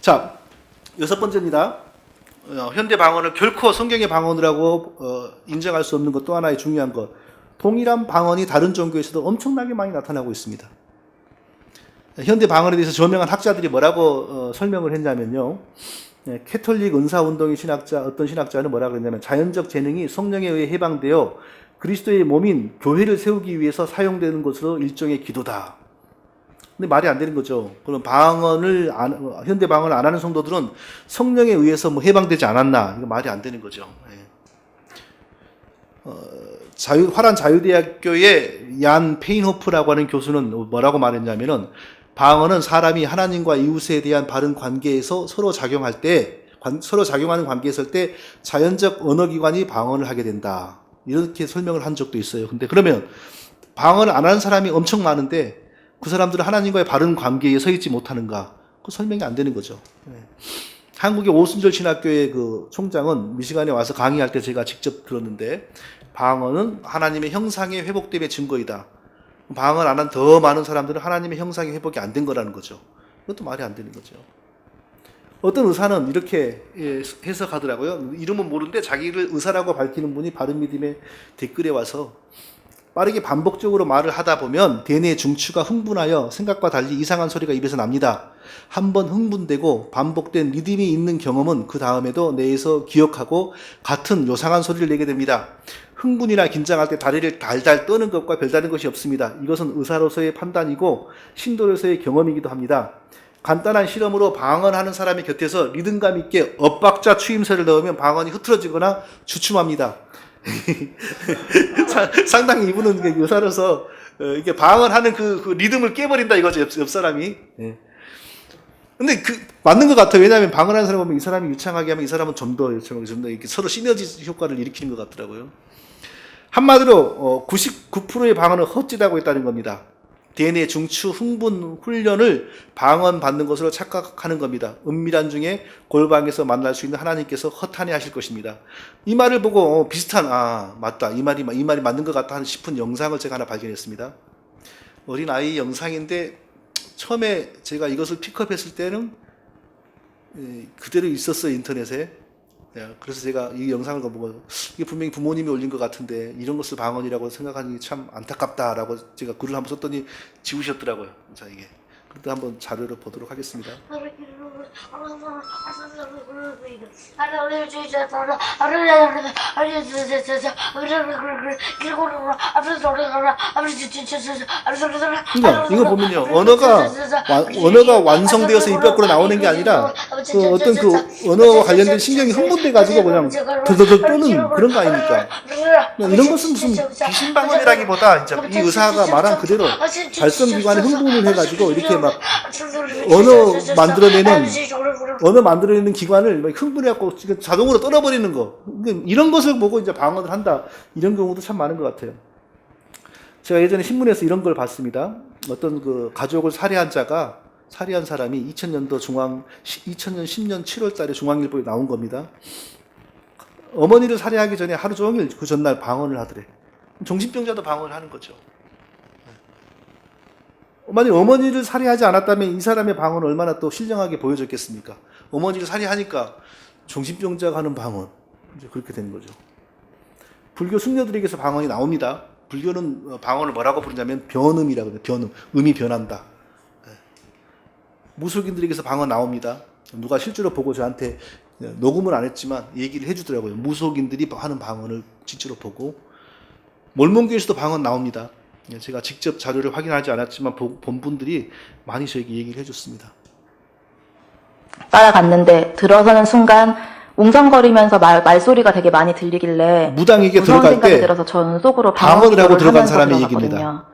자, 여섯 번째입니다. 현대 방언을 결코 성경의 방언이라고 인정할 수 없는 것 또 하나의 중요한 것. 동일한 방언이 다른 종교에서도 엄청나게 많이 나타나고 있습니다. 현대 방언에 대해서 저명한 학자들이 뭐라고 설명을 했냐면요. 캐톨릭 은사운동의 신학자, 어떤 신학자는 뭐라고 그랬냐면 자연적 재능이 성령에 의해 해방되어 그리스도의 몸인 교회를 세우기 위해서 사용되는 것으로 일종의 기도다. 근데 말이 안 되는 거죠. 그럼 현대 방언을 안 하는 성도들은 성령에 의해서 뭐 해방되지 않았나? 이거 말이 안 되는 거죠. 화란 자유대학교의 얀 페인호프라고 하는 교수는 뭐라고 말했냐면은 방언은 사람이 하나님과 이웃에 대한 바른 관계에서 서로 작용하는 관계에 있을 때 자연적 언어기관이 방언을 하게 된다. 이렇게 설명을 한 적도 있어요. 근데 그러면 방언을 안 하는 사람이 엄청 많은데 그 사람들은 하나님과의 바른 관계에 서 있지 못하는가? 그 설명이 안 되는 거죠. 한국의 오순절 신학교의 그 총장은 미시간에 와서 강의할 때 제가 직접 들었는데 방언은 하나님의 형상의 회복됨의 증거이다. 방언 안 한 더 많은 사람들은 하나님의 형상의 회복이 안 된 거라는 거죠. 이것도 말이 안 되는 거죠. 어떤 의사는 이렇게 해석하더라고요. 이름은 모르는데 자기를 의사라고 밝히는 분이 바른믿음의 댓글에 와서 빠르게 반복적으로 말을 하다 보면 대뇌 중추가 흥분하여 생각과 달리 이상한 소리가 입에서 납니다. 한번 흥분되고 반복된 리듬이 있는 경험은 그 다음에도 뇌에서 기억하고 같은 요상한 소리를 내게 됩니다. 흥분이나 긴장할 때 다리를 달달 떠는 것과 별다른 것이 없습니다. 이것은 의사로서의 판단이고 신도로서의 경험이기도 합니다. 간단한 실험으로 방언하는 사람의 곁에서 리듬감 있게 엇박자 추임새를 넣으면 방언이 흐트러지거나 주춤합니다. 상당히 이분은 의사로서 이렇게 방언하는 그 리듬을 깨버린다 이거죠, 옆 사람이. 근데 맞는 것 같아요. 왜냐하면 방언하는 사람 보면 이 사람이 유창하게 하면 이 사람은 좀 더 유창하게, 좀 더 이렇게 서로 시너지 효과를 일으키는 것 같더라고요. 한마디로 99%의 방언은 헛짓하고 있다는 겁니다. 대뇌 중추 흥분 훈련을 방언 받는 것으로 착각하는 겁니다. 은밀한 중에 골방에서 만날 수 있는 하나님께서 허탄해 하실 것입니다. 이 말을 보고 비슷한 맞다, 이 말이 맞는 것 같다 싶은 영상을 제가 하나 발견했습니다. 어린 아이 영상인데 처음에 제가 이것을 픽업했을 때는 그대로 있었어요, 인터넷에. 그래서 제가 이 영상을 보고 이게 분명히 부모님이 올린 것 같은데 이런 것을 방언이라고 생각하니 참 안타깝다라고 제가 글을 한번 썼더니 지우셨더라고요. 자, 이게 그때 한번 자료를 보도록 하겠습니다. 이거 보면요, 언어가 완성되어서 입 밖으로 나오는 게 아니라 어떤 언어와 관련된 신경이 흥분돼가지고 그냥 덜덜덜 떠는 그런 거 아닙니까? 이런 것은 무슨 귀신방언이라기보다 이 의사가 말한 그대로 발성기관에 흥분을 해가지고 이렇게 막 언어 만들어내는 기관을 막 흥분해갖고 자동으로 떨어버리는 거. 이런 것을 보고 이제 방언을 한다. 이런 경우도 참 많은 것 같아요. 제가 예전에 신문에서 이런 걸 봤습니다. 어떤 가족을 살해한 사람이 2000년 10년 7월 달에 중앙일보에 나온 겁니다. 어머니를 살해하기 전에 하루 종일 그 전날 방언을 하더래. 정신병자도 방언을 하는 거죠. 만약 어머니를 살해하지 않았다면 이 사람의 방언은 얼마나 또 신령하게 보여졌겠습니까? 어머니를 살해하니까 정신병자가 하는 방언. 이제 그렇게 되는 거죠. 불교 승려들에게서 방언이 나옵니다. 불교는 방언을 뭐라고 부르냐면 변음이라고 해요. 변음. 음이 변한다. 무속인들에게서 방언 나옵니다. 누가 실제로 보고 저한테 녹음을 안 했지만 얘기를 해주더라고요. 무속인들이 하는 방언을 실제로 보고. 몰몬교에서도 방언 나옵니다. 제가 직접 자료를 확인하지 않았지만 본 분들이 많이 저에게 얘기를 해줬습니다. 따라갔는데 들어서는 순간 웅성거리면서 말소리가 되게 많이 들리길래 무당에게 들어갈 때 들어서 저는 속으로 방언을 하고 들어간 사람의 얘기입니다.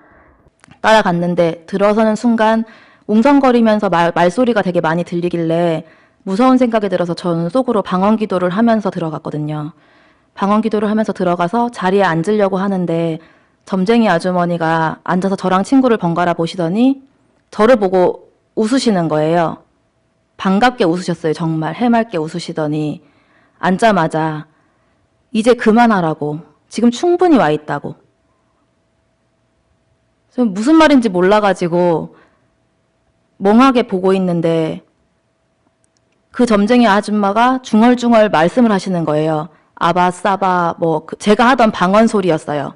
따라갔는데 들어서는 순간 웅성거리면서 말소리가 되게 많이 들리길래 무서운 생각이 들어서 저는 속으로 방언 기도를 하면서 들어갔거든요. 방언 기도를 하면서 들어가서 자리에 앉으려고 하는데 점쟁이 아주머니가 앉아서 저랑 친구를 번갈아 보시더니 저를 보고 웃으시는 거예요. 반갑게 웃으셨어요. 정말 해맑게 웃으시더니 앉자마자 이제 그만하라고. 지금 충분히 와 있다고. 무슨 말인지 몰라가지고 멍하게 보고 있는데 그 점쟁이 아줌마가 중얼중얼 말씀을 하시는 거예요. 아바, 싸바, 제가 하던 방언 소리였어요.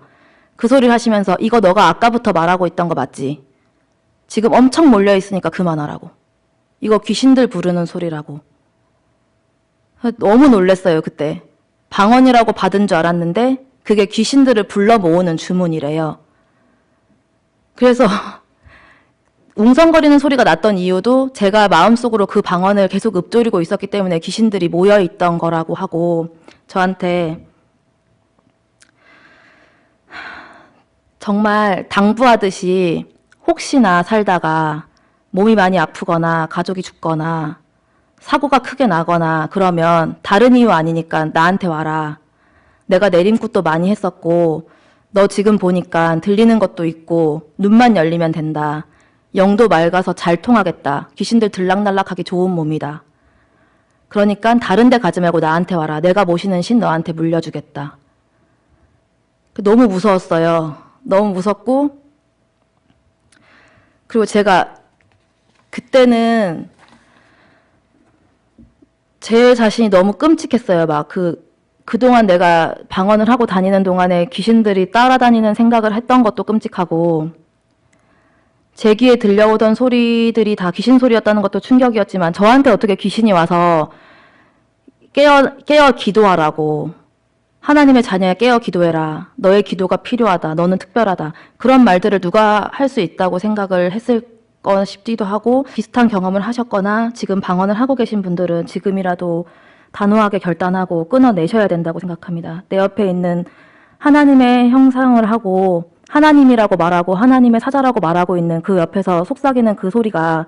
그 소리를 하시면서 이거 너가 아까부터 말하고 있던 거 맞지? 지금 엄청 몰려 있으니까 그만하라고. 이거 귀신들 부르는 소리라고. 너무 놀랐어요, 그때. 방언이라고 받은 줄 알았는데 그게 귀신들을 불러 모으는 주문이래요. 그래서 웅성거리는 소리가 났던 이유도 제가 마음속으로 그 방언을 계속 읊조리고 있었기 때문에 귀신들이 모여있던 거라고 하고 저한테 정말 당부하듯이 혹시나 살다가 몸이 많이 아프거나 가족이 죽거나 사고가 크게 나거나 그러면 다른 이유 아니니까 나한테 와라. 내가 내림굿도 많이 했었고 너 지금 보니까 들리는 것도 있고 눈만 열리면 된다. 영도 맑아서 잘 통하겠다. 귀신들 들락날락하기 좋은 몸이다. 그러니까 다른 데 가지 말고 나한테 와라. 내가 모시는 신 너한테 물려주겠다. 너무 무서웠어요. 너무 무섭고 그리고 제가 그때는 제 자신이 너무 끔찍했어요. 그동안 내가 방언을 하고 다니는 동안에 귀신들이 따라다니는 생각을 했던 것도 끔찍하고 제 귀에 들려오던 소리들이 다 귀신 소리였다는 것도 충격이었지만 저한테 어떻게 귀신이 와서 깨어 기도하라고 하나님의 자녀야 깨어 기도해라. 너의 기도가 필요하다. 너는 특별하다. 그런 말들을 누가 할 수 있다고 생각을 했을 거 싶기도 하고 비슷한 경험을 하셨거나 지금 방언을 하고 계신 분들은 지금이라도 단호하게 결단하고 끊어내셔야 된다고 생각합니다. 내 옆에 있는 하나님의 형상을 하고 하나님이라고 말하고 하나님의 사자라고 말하고 있는 그 옆에서 속삭이는 그 소리가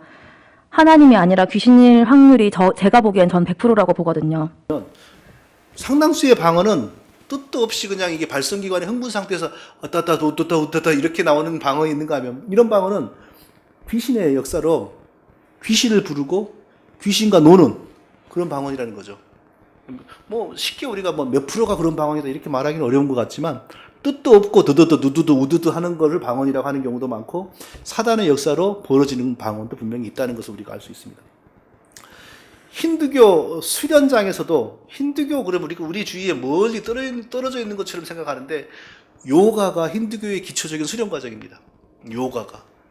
하나님이 아니라 귀신일 확률이 제가 보기엔 전 100%라고 보거든요. 상당수의 방언은 뜻도 없이 그냥 이게 발성기관의 흥분 상태에서 어따따 우따따 우따따 이렇게 나오는 방언이 있는가 하면 이런 방언은 귀신의 역사로 귀신을 부르고 귀신과 노는 그런 방언이라는 거죠. 쉽게 우리가 몇 프로가 그런 방언이다 이렇게 말하기는 어려운 것 같지만 뜻도 없고 드드드 누두두 우두두 하는 거를 방언이라고 하는 경우도 많고 사단의 역사로 벌어지는 방언도 분명히 있다는 것을 우리가 알 수 있습니다. 힌두교 수련장에서도 힌두교 그러면 우리 주위에 멀리 떨어져 있는 것처럼 생각하는데 요가가 힌두교의 기초적인 수련 과정입니다.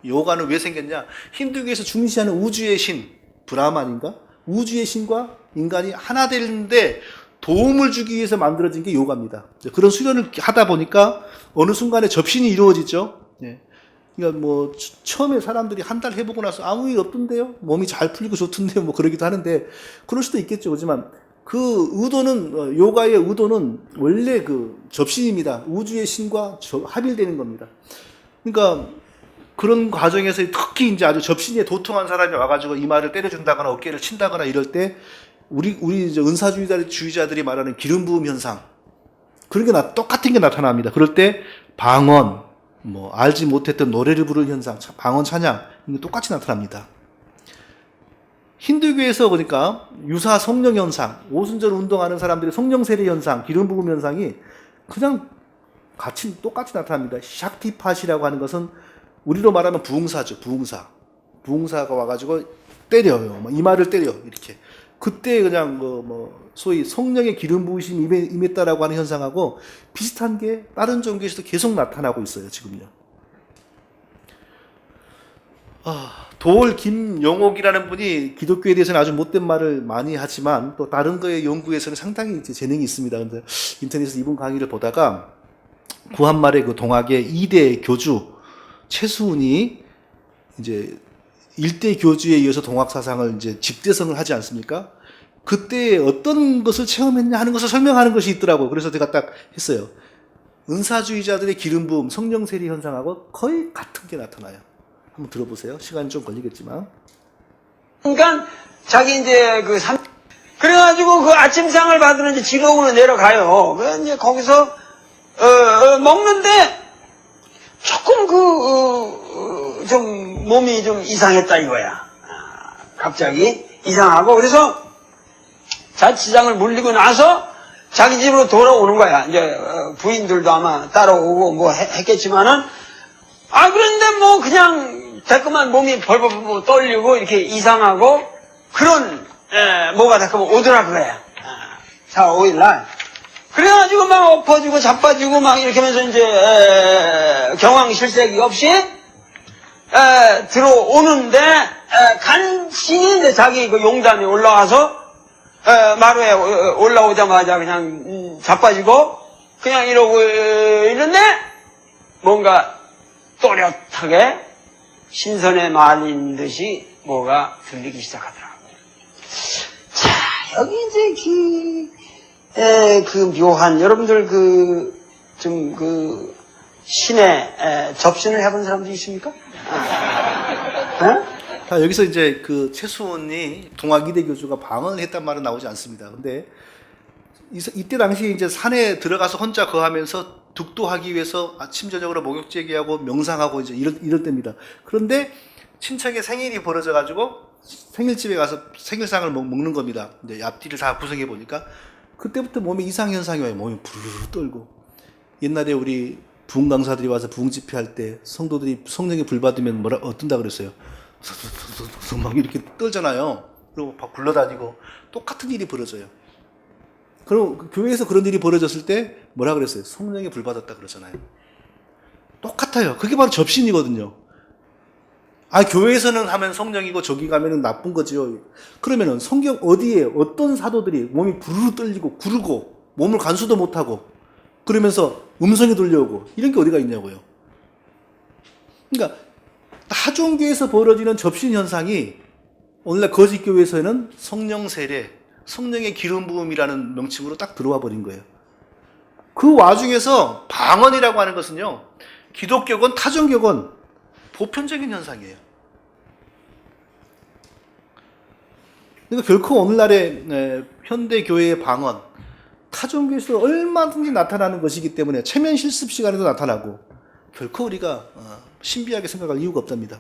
요가는 왜 생겼냐? 힌두교에서 중시하는 우주의 신 브라만인가? 우주의 신과 인간이 하나 되는데 도움을 주기 위해서 만들어진 게 요가입니다. 그런 수련을 하다 보니까 어느 순간에 접신이 이루어지죠. 그러니까 처음에 사람들이 한 달 해보고 나서 아무 일 없던데요? 몸이 잘 풀리고 좋던데요? 그러기도 하는데, 그럴 수도 있겠죠. 그렇지만, 그 의도는, 요가의 의도는 원래 그 접신입니다. 우주의 신과 합일되는 겁니다. 그러니까, 그런 과정에서 특히 이제 아주 접신에 도통한 사람이 와가지고 이마를 때려준다거나 어깨를 친다거나 이럴 때, 우리 은사주의자들이 말하는 기름 부음 현상, 그런 게 똑같은 게 나타납니다. 그럴 때, 방언, 알지 못했던 노래를 부르는 현상, 방언 찬양, 이게 똑같이 나타납니다. 힌두교에서 그러니까 유사 성령 현상, 오순절 운동하는 사람들의 성령 세례 현상, 기름 부음 현상이 그냥 똑같이 나타납니다. 샥티팟이라고 하는 것은 우리로 말하면 부흥사죠, 부흥사. 부흥사가 와가지고 때려요. 이마를 때려, 이렇게. 그때 그냥 소위 성령의 기름 부으심이 임했다라고 하는 현상하고 비슷한 게 다른 종교에서도 계속 나타나고 있어요, 지금요. 도올 김영옥이라는 분이 기독교에 대해서는 아주 못된 말을 많이 하지만 또 다른 거에 연구에서는 상당히 재능이 있습니다. 근데 인터넷에서 이분 강의를 보다가 구한말의 그 동학의 2대 교주 최수훈이 이제 1대 교주에 이어서 동학 사상을 이제 집대성을 하지 않습니까? 그때 어떤 것을 체험했냐 하는 것을 설명하는 것이 있더라고요. 그래서 제가 딱 했어요. 은사주의자들의 기름 부음, 성령 세례 현상하고 거의 같은 게 나타나요. 한번 들어보세요. 시간이 좀 걸리겠지만. 그러니까 자기 이제 그래가지고 그 아침상을 받으러 이제 지옥으로 내려가요. 그래서 이제 거기서 먹는데 조금 좀 몸이 좀 이상했다 이거야. 갑자기 이상하고 그래서 자취장을 물리고 나서 자기 집으로 돌아오는 거야. 이제 부인들도 아마 따라오고 했겠지만은 그런데 그냥 자꾸만 몸이 벌벌 떨리고 이렇게 이상하고 그런 뭐가 다 그러면 오더라 그거야. 4월 5일 날. 그래가지고 막 엎어지고 자빠지고 막 이렇게 하면서 이제 경황실색이 없이 들어오는데 간신히 이제 자기 그 용단에 올라와서 마루에 올라오자마자 그냥 자빠지고 그냥 이러고 있는데 뭔가 또렷하게 신선에 말린 듯이 뭐가 들리기 시작하더라고요. 자, 여기 이제 그 묘한, 여러분들 신에 접신을 해본 사람들 있습니까? 자, 여기서 이제 그 최수원이 동아기대 교주가 방언을 했단 말은 나오지 않습니다. 근데 이때 당시에 이제 산에 들어가서 혼자 거하면서 득도하기 위해서 아침 저녁으로 목욕제기하고 명상하고 이제 이럴 때입니다. 그런데 친척의 생일이 벌어져가지고 생일집에 가서 생일상을 먹는 겁니다. 이제 앞뒤를 다 구성해 보니까 그때부터 몸에 이상 현상이 와요. 몸이 부르르 떨고. 옛날에 우리 부흥 강사들이 와서 부흥 집회할 때 성도들이 성령에 불 받으면 어떤다 그랬어요. 막 이렇게 떨잖아요. 그리고 막 굴러다니고 똑같은 일이 벌어져요. 그럼 교회에서 그런 일이 벌어졌을 때 뭐라 그랬어요? 성령에 불 받았다 그러잖아요. 똑같아요. 그게 바로 접신이거든요. 아, 교회에서는 하면 성령이고 저기 가면은 나쁜 거지요. 그러면은 성경 어디에 어떤 사도들이 몸이 부르르 떨리고 구르고 몸을 간수도 못하고 그러면서 음성이 들려오고 이런 게 어디가 있냐고요. 그러니까 다종교에서 벌어지는 접신 현상이 오늘날 거짓 교회에서는 성령 세례, 성령의 기름 부음이라는 명칭으로 딱 들어와 버린 거예요. 그 와중에서 방언이라고 하는 것은요, 기독교건 타종교건 보편적인 현상이에요. 그러니까 결코 오늘날의 현대 교회의 방언, 타종교에서 얼마든지 나타나는 것이기 때문에 체면 실습 시간에도 나타나고 결코 우리가 신비하게 생각할 이유가 없답니다.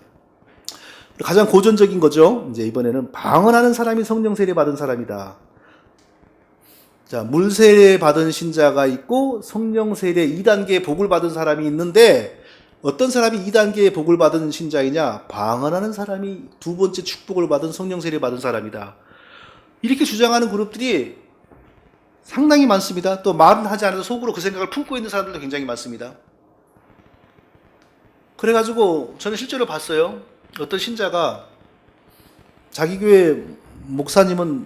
가장 고전적인 거죠. 이제 이번에는 방언하는 사람이 성령 세례 받은 사람이다. 자, 물 세례 받은 신자가 있고 성령 세례 2단계의 복을 받은 사람이 있는데 어떤 사람이 2단계의 복을 받은 신자이냐? 방언하는 사람이 두 번째 축복을 받은 성령 세례 받은 사람이다. 이렇게 주장하는 그룹들이 상당히 많습니다. 또 말은 하지 않아도 속으로 그 생각을 품고 있는 사람들도 굉장히 많습니다. 그래가지고 저는 실제로 봤어요. 어떤 신자가 자기 교회 목사님은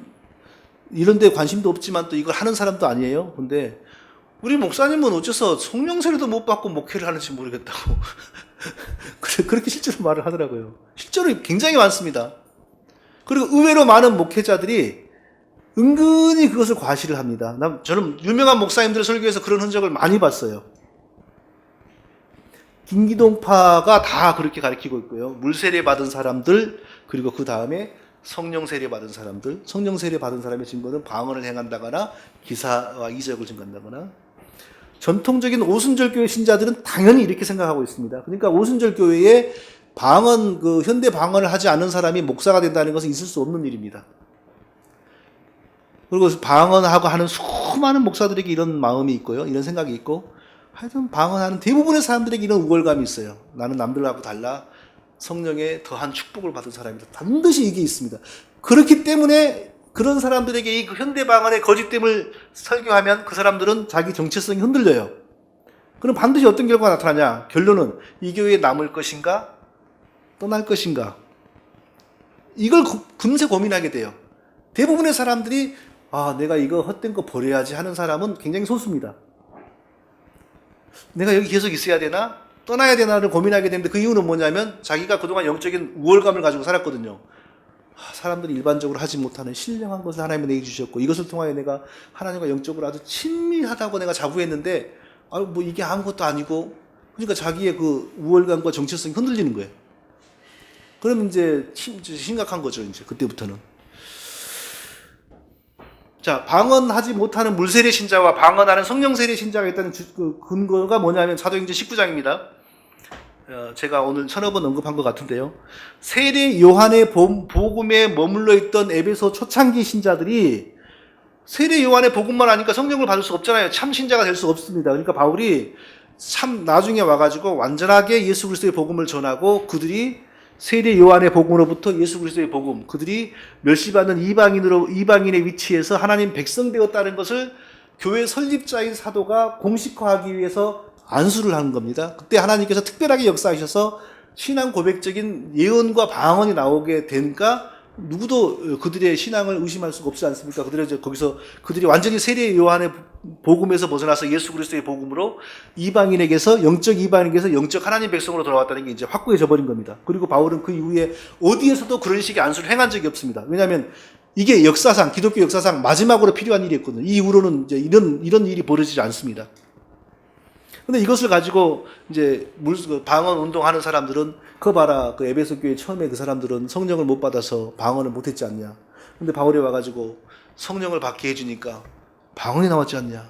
이런 데 관심도 없지만 또 이걸 하는 사람도 아니에요. 근데 우리 목사님은 어째서 성령 세례도 못 받고 목회를 하는지 모르겠다고 그렇게 실제로 말을 하더라고요. 실제로 굉장히 많습니다. 그리고 의외로 많은 목회자들이 은근히 그것을 과시를 합니다. 저는 유명한 목사님들의 설교에서 그런 흔적을 많이 봤어요. 김기동파가 다 그렇게 가르치고 있고요. 물세례 받은 사람들, 그리고 그 다음에 성령 세례 받은 사람들, 성령 세례 받은 사람의 증거는 방언을 행한다거나 기사와 이적을 증거한다거나. 전통적인 오순절 교회 신자들은 당연히 이렇게 생각하고 있습니다. 그러니까 오순절 교회에 방언, 현대 방언을 하지 않은 사람이 목사가 된다는 것은 있을 수 없는 일입니다. 그리고 방언하고 하는 수많은 목사들에게 이런 마음이 있고요. 이런 생각이 있고, 하여튼 방언하는 대부분의 사람들에게 이런 우월감이 있어요. 나는 남들하고 달라 성령의 더한 축복을 받은 사람이다. 반드시 이게 있습니다. 그렇기 때문에 그런 사람들에게 이 현대 방언의 거짓됨을 설교하면 그 사람들은 자기 정체성이 흔들려요. 그럼 반드시 어떤 결과가 나타나냐? 결론은 이 교회에 남을 것인가? 떠날 것인가? 이걸 금세 고민하게 돼요. 대부분의 사람들이 내가 이거 헛된 거 버려야지 하는 사람은 굉장히 소수입니다. 내가 여기 계속 있어야 되나? 떠나야 되나를 고민하게 되는데 그 이유는 뭐냐면 자기가 그동안 영적인 우월감을 가지고 살았거든요. 사람들이 일반적으로 하지 못하는 신령한 것을 하나님이 내게 주셨고 이것을 통하여 내가 하나님과 영적으로 아주 친밀하다고 내가 자부했는데 뭐 이게 아무것도 아니고 그러니까 자기의 그 우월감과 정체성이 흔들리는 거예요. 그러면 이제 심각한 거죠. 이제 그때부터는. 자, 방언하지 못하는 물세례 신자와 방언하는 성령세례 신자가 있다는 그 근거가 뭐냐면 사도행전 19장입니다. 제가 오늘 서너 번 언급한 것 같은데요. 세례 요한의 복음에 머물러 있던 에베소 초창기 신자들이 세례 요한의 복음만 하니까 성령을 받을 수 없잖아요. 참 신자가 될 수 없습니다. 그러니까 바울이 참 나중에 와가지고 완전하게 예수 그리스도의 복음을 전하고 그들이 세례 요한의 복음으로부터 예수 그리스도의 복음, 그들이 멸시받는 이방인의 위치에서 하나님 백성 되었다는 것을 교회 설립자인 사도가 공식화하기 위해서 안수를 하는 겁니다. 그때 하나님께서 특별하게 역사하셔서 신앙 고백적인 예언과 방언이 나오게 되니까 누구도 그들의 신앙을 의심할 수가 없지 않습니까? 그들이 완전히 세례 요한의 복음에서 벗어나서 예수 그리스도의 복음으로 영적 이방인에게서 영적 하나님 백성으로 돌아왔다는 게 이제 확고해져 버린 겁니다. 그리고 바울은 그 이후에 어디에서도 그런 식의 안수를 행한 적이 없습니다. 왜냐하면 이게 기독교 역사상 마지막으로 필요한 일이었거든요. 이 이후로는 이제 이런 일이 벌어지지 않습니다. 근데 이것을 가지고 이제 방언 운동하는 사람들은 그거 봐라, 그 에베소 교회 처음에 그 사람들은 성령을 못 받아서 방언을 못 했지 않냐. 근데 바울이 와가지고 성령을 받게 해주니까 방언이 나왔지 않냐.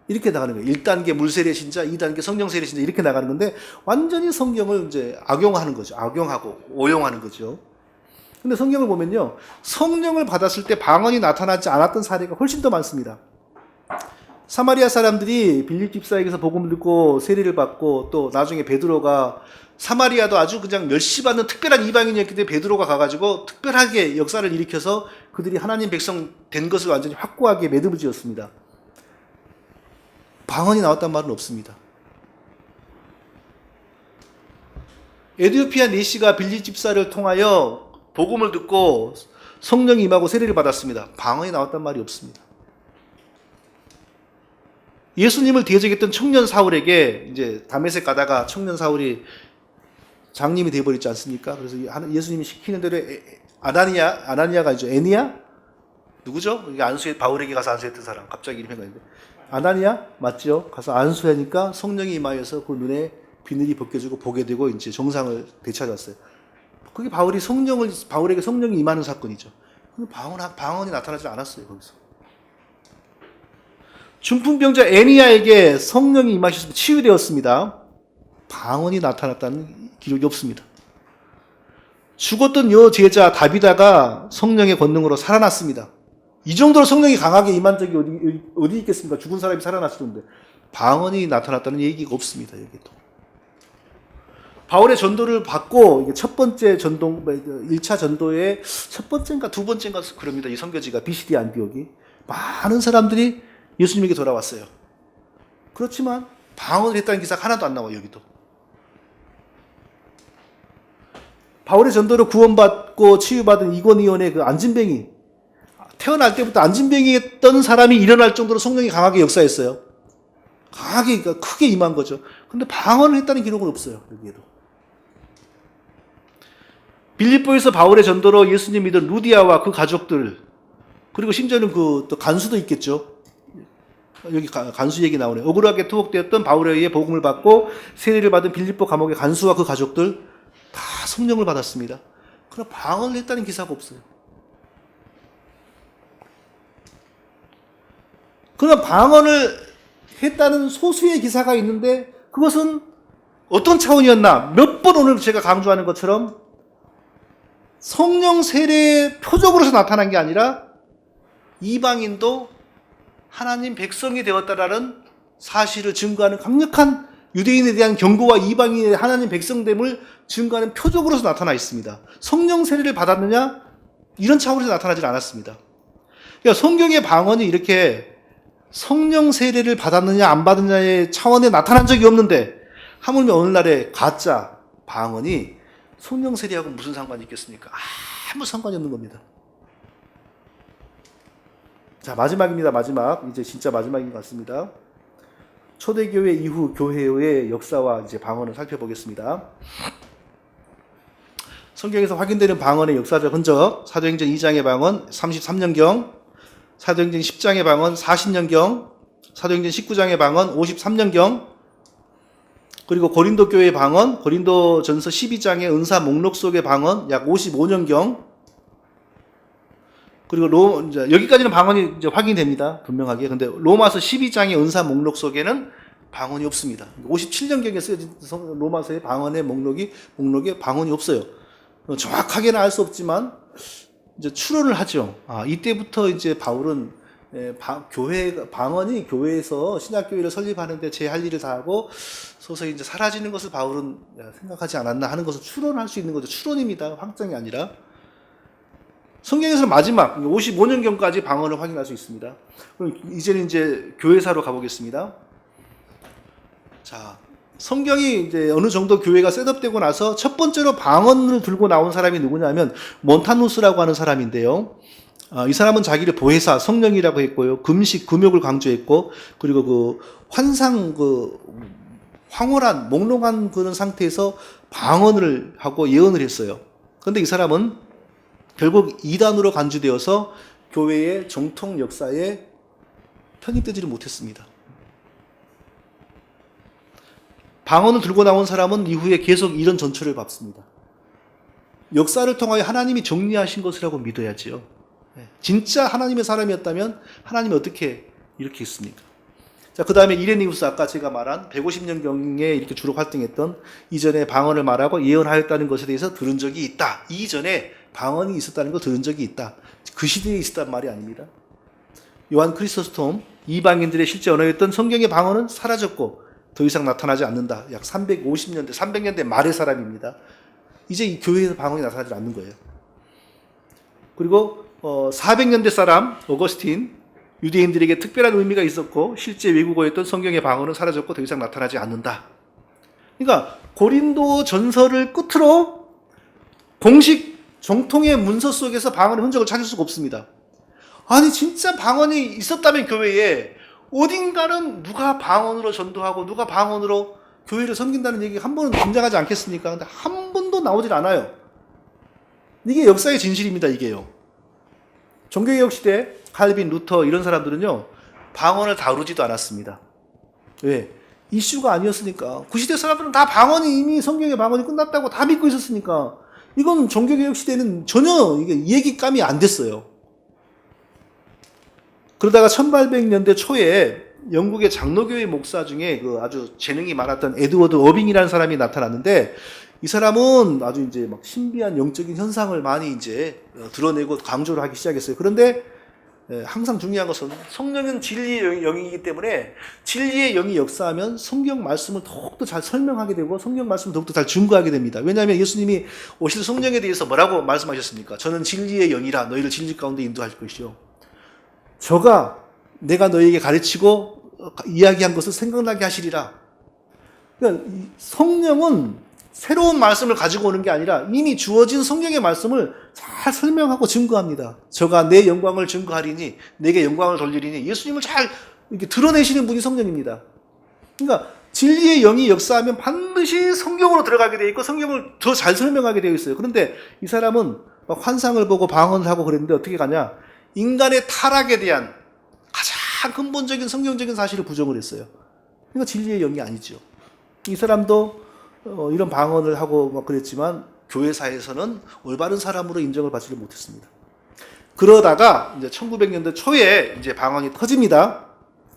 이렇게 나가는 거예요. 1단계 물세례 신자, 2단계 성령 세례 신자 이렇게 나가는 건데 완전히 성경을 이제 악용하는 거죠. 악용하고 오용하는 거죠. 근데 성경을 보면요, 성령을 받았을 때 방언이 나타나지 않았던 사례가 훨씬 더 많습니다. 사마리아 사람들이 빌립 집사에게서 복음을 듣고 세례를 받고 또 나중에 베드로가 사마리아도 아주 그냥 멸시받는 특별한 이방인이었기 때문에 베드로가 가가지고 특별하게 역사를 일으켜서 그들이 하나님 백성 된 것을 완전히 확고하게 매듭을 지었습니다. 방언이 나왔단 말은 없습니다. 에디오피아 네시가 빌립 집사를 통하여 복음을 듣고 성령이 임하고 세례를 받았습니다. 방언이 나왔단 말이 없습니다. 예수님을 대적했던 청년 사울에게 이제 다메섹 가다가 청년 사울이 장님이 되어버렸지 않습니까? 그래서 예수님이 시키는 대로 아나니아가 이제 애니야? 누구죠? 바울에게 가서 안수했던 사람. 갑자기 이름이 생각나는데. 아나니아? 맞죠? 가서 안수하니까 성령이 임하여서 그 눈에 비늘이 벗겨지고 보게 되고 이제 정상을 되찾았어요. 그게 바울에게 성령이 임하는 사건이죠. 방언이 나타나지 않았어요, 거기서. 중풍병자 애니야에게 성령이 임하셔서 치유되었습니다. 방언이 나타났다는 기록이 없습니다. 죽었던 여제자 다비다가 성령의 권능으로 살아났습니다. 이 정도로 성령이 강하게 임한 적이 어디 있겠습니까? 죽은 사람이 살아났었는데 방언이 나타났다는 얘기가 없습니다. 여기도. 바울의 전도를 받고 이게 첫 번째 1차 전도의 첫 번째인가 두 번째인가 그럽니다. 이 선교지가 비시디 안디옥이 많은 사람들이 예수님에게 돌아왔어요. 그렇지만 방언을 했다는 기사가 하나도 안 나와요. 여기도. 바울의 전도로 구원받고 치유받은 이고니온의 그 안진뱅이, 태어날 때부터 안진뱅이였던 사람이 일어날 정도로 성령이 강하게 역사했어요. 강하게, 그러니까 크게 임한 거죠. 근데 방언을 했다는 기록은 없어요. 여기에도. 빌립보에서 바울의 전도로 예수님 믿은 루디아와 그 가족들, 그리고 심지어는 또 간수도 있겠죠. 여기 간수 얘기 나오네요. 억울하게 투옥되었던 바울에 의해 복음을 받고 세례를 받은 빌립보 감옥의 간수와 그 가족들 다 성령을 받았습니다. 그러나 방언을 했다는 기사가 없어요. 그러나 방언을 했다는 소수의 기사가 있는데 그것은 어떤 차원이었나? 몇 번 오늘 제가 강조하는 것처럼 성령 세례의 표적으로서 나타난 게 아니라 이방인도 하나님 백성이 되었다라는 사실을 증거하는 강력한 유대인에 대한 경고와 이방인의 하나님 백성됨을 증거하는 표적으로서 나타나 있습니다. 성령 세례를 받았느냐? 이런 차원에서 나타나지 않았습니다. 그러니까 성경의 방언이 이렇게 성령 세례를 받았느냐 안 받았느냐의 차원에 나타난 적이 없는데 하물며 어느 날에 가짜 방언이 성령 세례하고 무슨 상관이 있겠습니까? 아무 상관이 없는 겁니다. 자, 마지막입니다. 마지막. 이제 진짜 마지막인 것 같습니다. 초대교회 이후 교회의 역사와 이제 방언을 살펴보겠습니다. 성경에서 확인되는 방언의 역사적 흔적, 사도행전 2장의 방언 33년경, 사도행전 10장의 방언 40년경, 사도행전 19장의 방언 53년경, 그리고 고린도 교회의 방언, 고린도전서 12장의 은사 목록 속의 방언 약 55년경, 그리고 여기까지는 방언이 이제 확인됩니다. 분명하게. 근데 로마서 12장의 은사 목록 속에는 방언이 없습니다. 57년경에 쓰여진 로마서의 방언의 목록에 방언이 없어요. 정확하게는 알 수 없지만 이제 추론을 하죠. 이때부터 이제 바울은 방언이 교회에서 신약교회를 설립하는데 제 할 일을 다 하고 서서히 이제 사라지는 것을 바울은 생각하지 않았나 하는 것을 추론할 수 있는 거죠. 추론입니다. 확정이 아니라. 성경에서는 마지막 55년경까지 방언을 확인할 수 있습니다. 그럼 이제는 이제 교회사로 가보겠습니다. 자, 성경이 이제 어느 정도 교회가 셋업되고 나서 첫 번째로 방언을 들고 나온 사람이 누구냐면 몬타누스라고 하는 사람인데요. 이 사람은 자기를 보혜사, 성령이라고 했고요. 금식, 금욕을 강조했고, 그리고 그 환상, 황홀한, 몽롱한 그런 상태에서 방언을 하고 예언을 했어요. 그런데 이 사람은 결국 이단으로 간주되어서 교회의 정통 역사에 편입되지를 못했습니다. 방언을 들고 나온 사람은 이후에 계속 이런 전철을 밟습니다. 역사를 통하여 하나님이 정리하신 것이라고 믿어야지요. 진짜 하나님의 사람이었다면 하나님이 어떻게 이렇게 했습니까? 자, 그 다음에 이레니우스, 아까 제가 말한 150년경에 이렇게 주로 활동했던, 이전에 방언을 말하고 예언하였다는 것에 대해서 들은 적이 있다. 이전에 방언이 있었다는 걸 들은 적이 있다. 그 시대에 있었단 말이 아닙니다. 요한 크리소스톰, 이방인들의 실제 언어였던 성경의 방언은 사라졌고 더 이상 나타나지 않는다. 약 350년대, 300년대 말의 사람입니다. 이제 이 교회에서 방언이 나타나지 않는 거예요. 그리고 400년대 사람 어거스틴, 유대인들에게 특별한 의미가 있었고 실제 외국어였던 성경의 방언은 사라졌고 더 이상 나타나지 않는다. 그러니까 고린도 전서를 끝으로 공식 정통의 문서 속에서 방언의 흔적을 찾을 수가 없습니다. 아니 진짜 방언이 있었다면 교회에 어딘가는 누가 방언으로 전도하고 누가 방언으로 교회를 섬긴다는 얘기가 한 번은 등장하지 않겠습니까? 근데 한 번도 나오질 않아요. 이게 역사의 진실입니다. 이게요. 종교개혁 시대 칼빈, 루터 이런 사람들은요 방언을 다루지도 않았습니다. 왜? 이슈가 아니었으니까. 그 시대 사람들은 다 방언이 이미 성경의 방언이 끝났다고 다 믿고 있었으니까 이건 종교개혁 시대는 전혀 이게 얘기감이 안 됐어요. 그러다가 1800년대 초에 영국의 장로교회 목사 중에 그 아주 재능이 많았던 에드워드 어빙이라는 사람이 나타났는데 이 사람은 아주 이제 막 신비한 영적인 현상을 많이 이제 드러내고 강조를 하기 시작했어요. 그런데 항상 중요한 것은 성령은 진리의 영이기 때문에 진리의 영이 역사하면 성경 말씀을 더욱더 잘 설명하게 되고 성경 말씀을 더욱더 잘 증거하게 됩니다. 왜냐하면 예수님이 오실 성령에 대해서 뭐라고 말씀하셨습니까? 저는 진리의 영이라 너희를 진리 가운데 인도할 것이요. 내가 너희에게 가르치고 이야기한 것을 생각나게 하시리라. 그러니까 성령은 새로운 말씀을 가지고 오는 게 아니라 이미 주어진 성경의 말씀을 잘 설명하고 증거합니다. 저가 내 영광을 증거하리니 내게 영광을 돌리리니 예수님을 잘 이렇게 드러내시는 분이 성령입니다. 그러니까 진리의 영이 역사하면 반드시 성경으로 들어가게 되어 있고 성경을 더 잘 설명하게 되어 있어요. 그런데 이 사람은 막 환상을 보고 방언을 하고 그랬는데 어떻게 가냐? 인간의 타락에 대한 가장 근본적인 성경적인 사실을 부정을 했어요. 그러니까 진리의 영이 아니죠. 이 사람도 이런 방언을 하고 막 그랬지만 교회사에서는 올바른 사람으로 인정을 받지를 못했습니다. 그러다가 이제 1900년대 초에 이제 방언이 터집니다.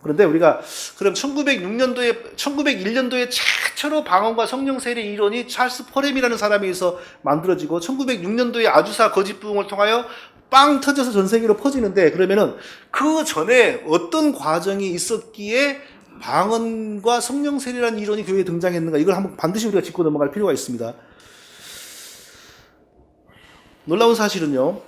그런데 우리가 그럼 1901년도에 최초로 방언과 성령 세례 이론이 찰스 포렘이라는 사람에 의해서 만들어지고 1906년도에 아주사 거짓 부흥을 통하여 빵 터져서 전 세계로 퍼지는데 그러면은 그 전에 어떤 과정이 있었기에 방언과 성령 세례라는 이론이 교회에 등장했는가? 이걸 한번 반드시 우리가 짚고 넘어갈 필요가 있습니다. 놀라운 사실은요.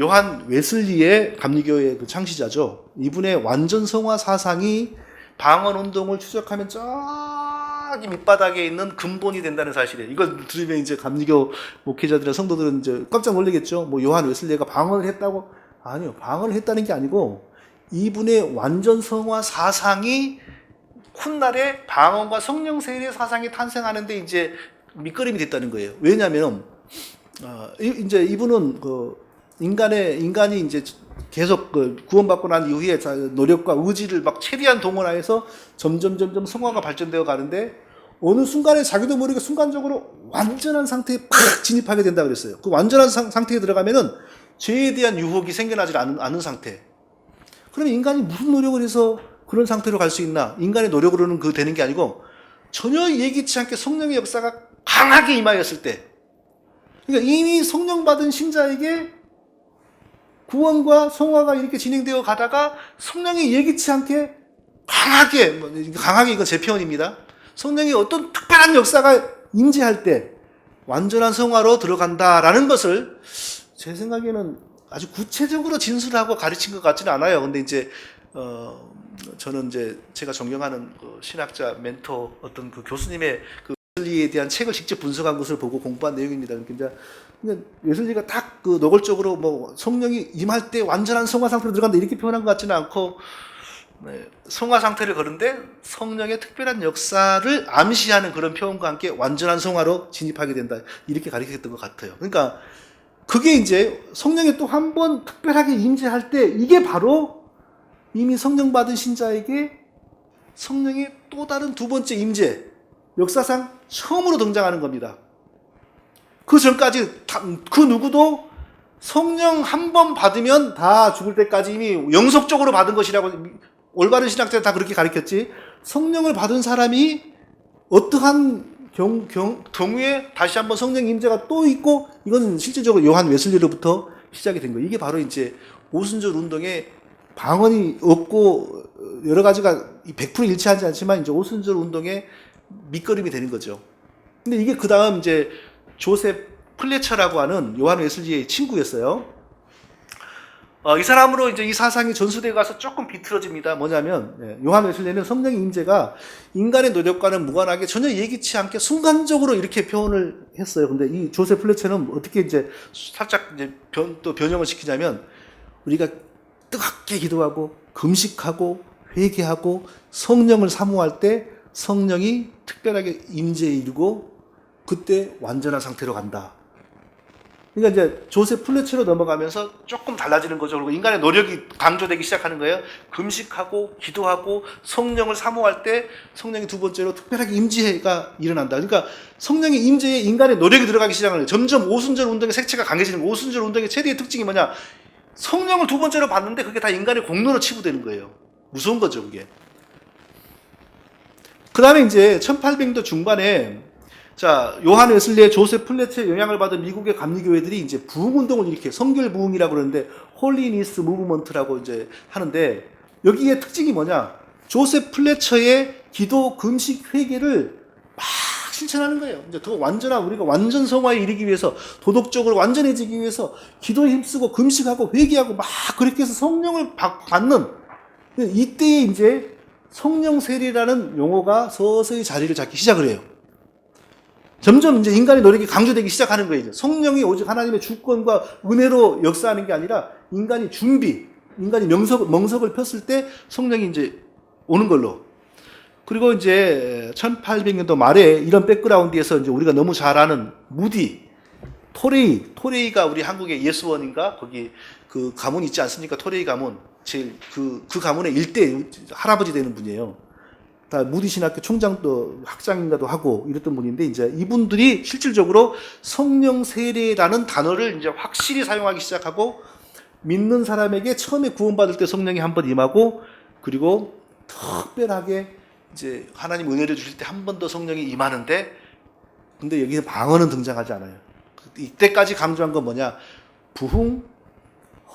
요한 웨슬리의 감리교의 그 창시자죠. 이분의 완전 성화 사상이 방언 운동을 추적하면 저기 밑바닥에 있는 근본이 된다는 사실이에요. 이걸 들으면 이제 감리교 목회자들이나 성도들은 이제 깜짝 놀라겠죠. 뭐 요한 웨슬리가 방언을 했다고? 아니요. 방언을 했다는 게 아니고 이분의 완전 성화 사상이 훗날에 방언과 성령 세례 사상이 탄생하는데 이제 밑거름이 됐다는 거예요. 왜냐하면 이제 이분은 인간이 이제 계속 구원받고 난 이후에 노력과 의지를 막 최대한 동원하여서 점점 성화가 발전되어 가는데 어느 순간에 자기도 모르게 순간적으로 완전한 상태에 팍 진입하게 된다 그랬어요. 그 완전한 상태에 들어가면은 죄에 대한 유혹이 생겨나지 않은 상태. 그러면 인간이 무슨 노력을 해서 그런 상태로 갈 수 있나? 인간의 노력으로는 되는 게 아니고 전혀 예기치 않게 성령의 역사가 강하게 임하였을 때, 그러니까 이미 성령 받은 신자에게 구원과 성화가 이렇게 진행되어 가다가 성령이 예기치 않게 강하게 이건 제 표현입니다. 성령이 어떤 특별한 역사가 임재할 때 완전한 성화로 들어간다라는 것을 제 생각에는 아주 구체적으로 진술하고 가르친 것 같지는 않아요. 근데 이제 저는 이제 제가 존경하는 그 신학자 멘토 어떤 그 교수님의 그 웨슬리에 대한 책을 직접 분석한 것을 보고 공부한 내용입니다. 그러니까 웨슬리가 딱 그 노골적으로 뭐 성령이 임할 때 완전한 성화 상태로 들어간다 이렇게 표현한 것 같지는 않고, 네, 성화 상태를 거는데 성령의 특별한 역사를 암시하는 그런 표현과 함께 완전한 성화로 진입하게 된다 이렇게 가르쳤던 것 같아요. 그러니까 그게 이제 성령이 또 한 번 특별하게 임재할 때 이게 바로 이미 성령 받은 신자에게 성령의 또 다른 두 번째 임재, 역사상 처음으로 등장하는 겁니다. 그 전까지 그 누구도 성령 한 번 받으면 다 죽을 때까지 이미 영속적으로 받은 것이라고 올바른 신학자는 다 그렇게 가르쳤지, 성령을 받은 사람이 어떠한 경우에 다시 한번 성령 임재가 또 있고, 이건 실질적으로 요한 웨슬리로부터 시작이 된 거예요. 이게 바로 이제 오순절 운동의 방언이 없고 여러 가지가 100% 일치하지 않지만 이제 오순절 운동의 밑거름이 되는 거죠. 근데 이게 그 다음 이제 조셉 플래처라고 하는 요한 웨슬리의 친구였어요. 이 사람으로 이제 이 사상이 전수되어 가서 조금 비틀어집니다. 뭐냐면, 요한 웨슬리는 성령의 임재가 인간의 노력과는 무관하게 전혀 예기치 않게 순간적으로 이렇게 표현을 했어요. 근데 이 조셉 플래처는 어떻게 이제 살짝 이제 또 변형을 시키냐면, 우리가 뜨겁게 기도하고 금식하고 회개하고 성령을 사모할 때 성령이 특별하게 임재에 이르고 그때 완전한 상태로 간다. 그러니까 이제 조셉 플래처로 넘어가면서 조금 달라지는 거죠. 그리고 인간의 노력이 강조되기 시작하는 거예요. 금식하고 기도하고 성령을 사모할 때 성령이 두 번째로 특별하게 임재가 일어난다. 그러니까 성령의 임재에 인간의 노력이 들어가기 시작하는 거예요. 점점 오순절 운동의 색채가 강해지는 거예요. 오순절 운동의 최대의 특징이 뭐냐? 성령을 두 번째로 받는데 그게 다 인간의 공로로 치부되는 거예요. 무서운 거죠, 그게. 그 다음에 이제 1800년도 중반에 자, 요한 웨슬리의 조셉 플래처의 영향을 받은 미국의 감리교회들이 이제 부흥운동을 일으켜 성결 부흥이라고 그러는데 홀리니스 무브먼트라고 이제 하는데, 여기에 특징이 뭐냐? 조셉 플래처의 기도, 금식, 회개를 막 실천하는 거예요. 이제 더 완전한, 우리가 완전 성화에 이르기 위해서, 도덕적으로 완전해지기 위해서 기도에 힘쓰고 금식하고 회개하고 막 그렇게 해서 성령을 받는, 이때에 이제 성령 세례라는 용어가 서서히 자리를 잡기 시작을 해요. 점점 이제 인간의 노력이 강조되기 시작하는 거예요. 성령이 오직 하나님의 주권과 은혜로 역사하는 게 아니라 인간이 인간이 멍석을 폈을 때 성령이 이제 오는 걸로. 그리고 이제 1800년도 말에 이런 백그라운드에서 이제 우리가 너무 잘 아는 무디, 토레이가 우리 한국의 예수원인가? 거기 그 가문 있지 않습니까? 토레이 가문. 제일 그 가문의 일대 할아버지 되는 분이에요. 다 무디 신학교 총장도 학장인가도 하고 이랬던 분인데, 이제 이분들이 실질적으로 성령 세례라는 단어를 이제 확실히 사용하기 시작하고, 믿는 사람에게 처음에 구원받을 때 성령이 한번 임하고, 그리고 특별하게 이제 하나님 은혜를 주실 때 한 번 더 성령이 임하는데, 근데 여기서 방언은 등장하지 않아요. 이때까지 강조한 건 뭐냐? 부흥,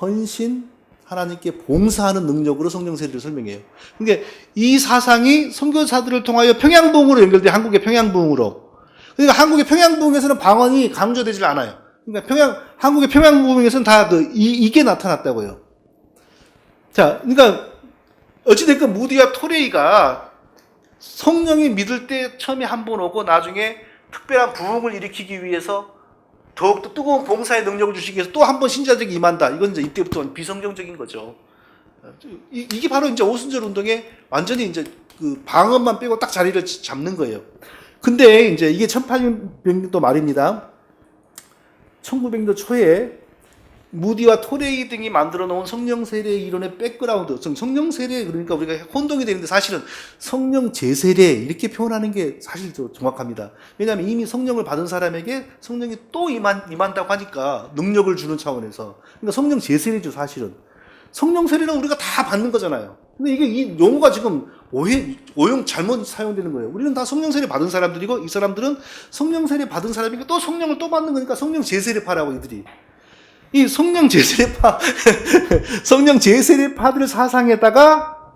헌신, 하나님께 봉사하는 능력으로 성령 세례를 설명해요. 그러니까 이 사상이 선교사들을 통하여 평양부흥으로 연결돼, 한국의 평양부흥으로. 그러니까 한국의 평양부흥에서는 방언이 강조되질 않아요. 그러니까 한국의 평양부흥에서는 다 이게 나타났다고요. 자, 그러니까 어찌됐건 무디와 토레이가 성령이 믿을 때 처음에 한 번 오고 나중에 특별한 부흥을 일으키기 위해서 더욱더 뜨거운 봉사의 능력을 주시기 위해서 또 한 번 신자들에게 임한다. 이건 이제 이때부터 비성경적인 거죠. 이게 바로 이제 오순절 운동에 완전히 이제 그 방언만 빼고 딱 자리를 잡는 거예요. 근데 이제 이게 1800년도 말입니다. 1900년도 초에 무디와 토레이 등이 만들어 놓은 성령 세례 이론의 백그라운드, 성령 세례, 그러니까 우리가 혼동이 되는데 사실은 성령 제세례 이렇게 표현하는 게 사실 더 정확합니다. 왜냐하면 이미 성령을 받은 사람에게 성령이 또 임한다고 하니까 능력을 주는 차원에서. 그러니까 성령 제세례죠, 사실은. 성령 세례는 우리가 다 받는 거잖아요. 근데 이게 이 용어가 지금 오용 잘못 사용되는 거예요. 우리는 다 성령 세례 받은 사람들이고, 이 사람들은 성령 세례 받은 사람이니까 또 성령을 또 받는 거니까 성령 제세례파라고 이들이. 이 성령 제세례파, 성령 제세례파들 사상에다가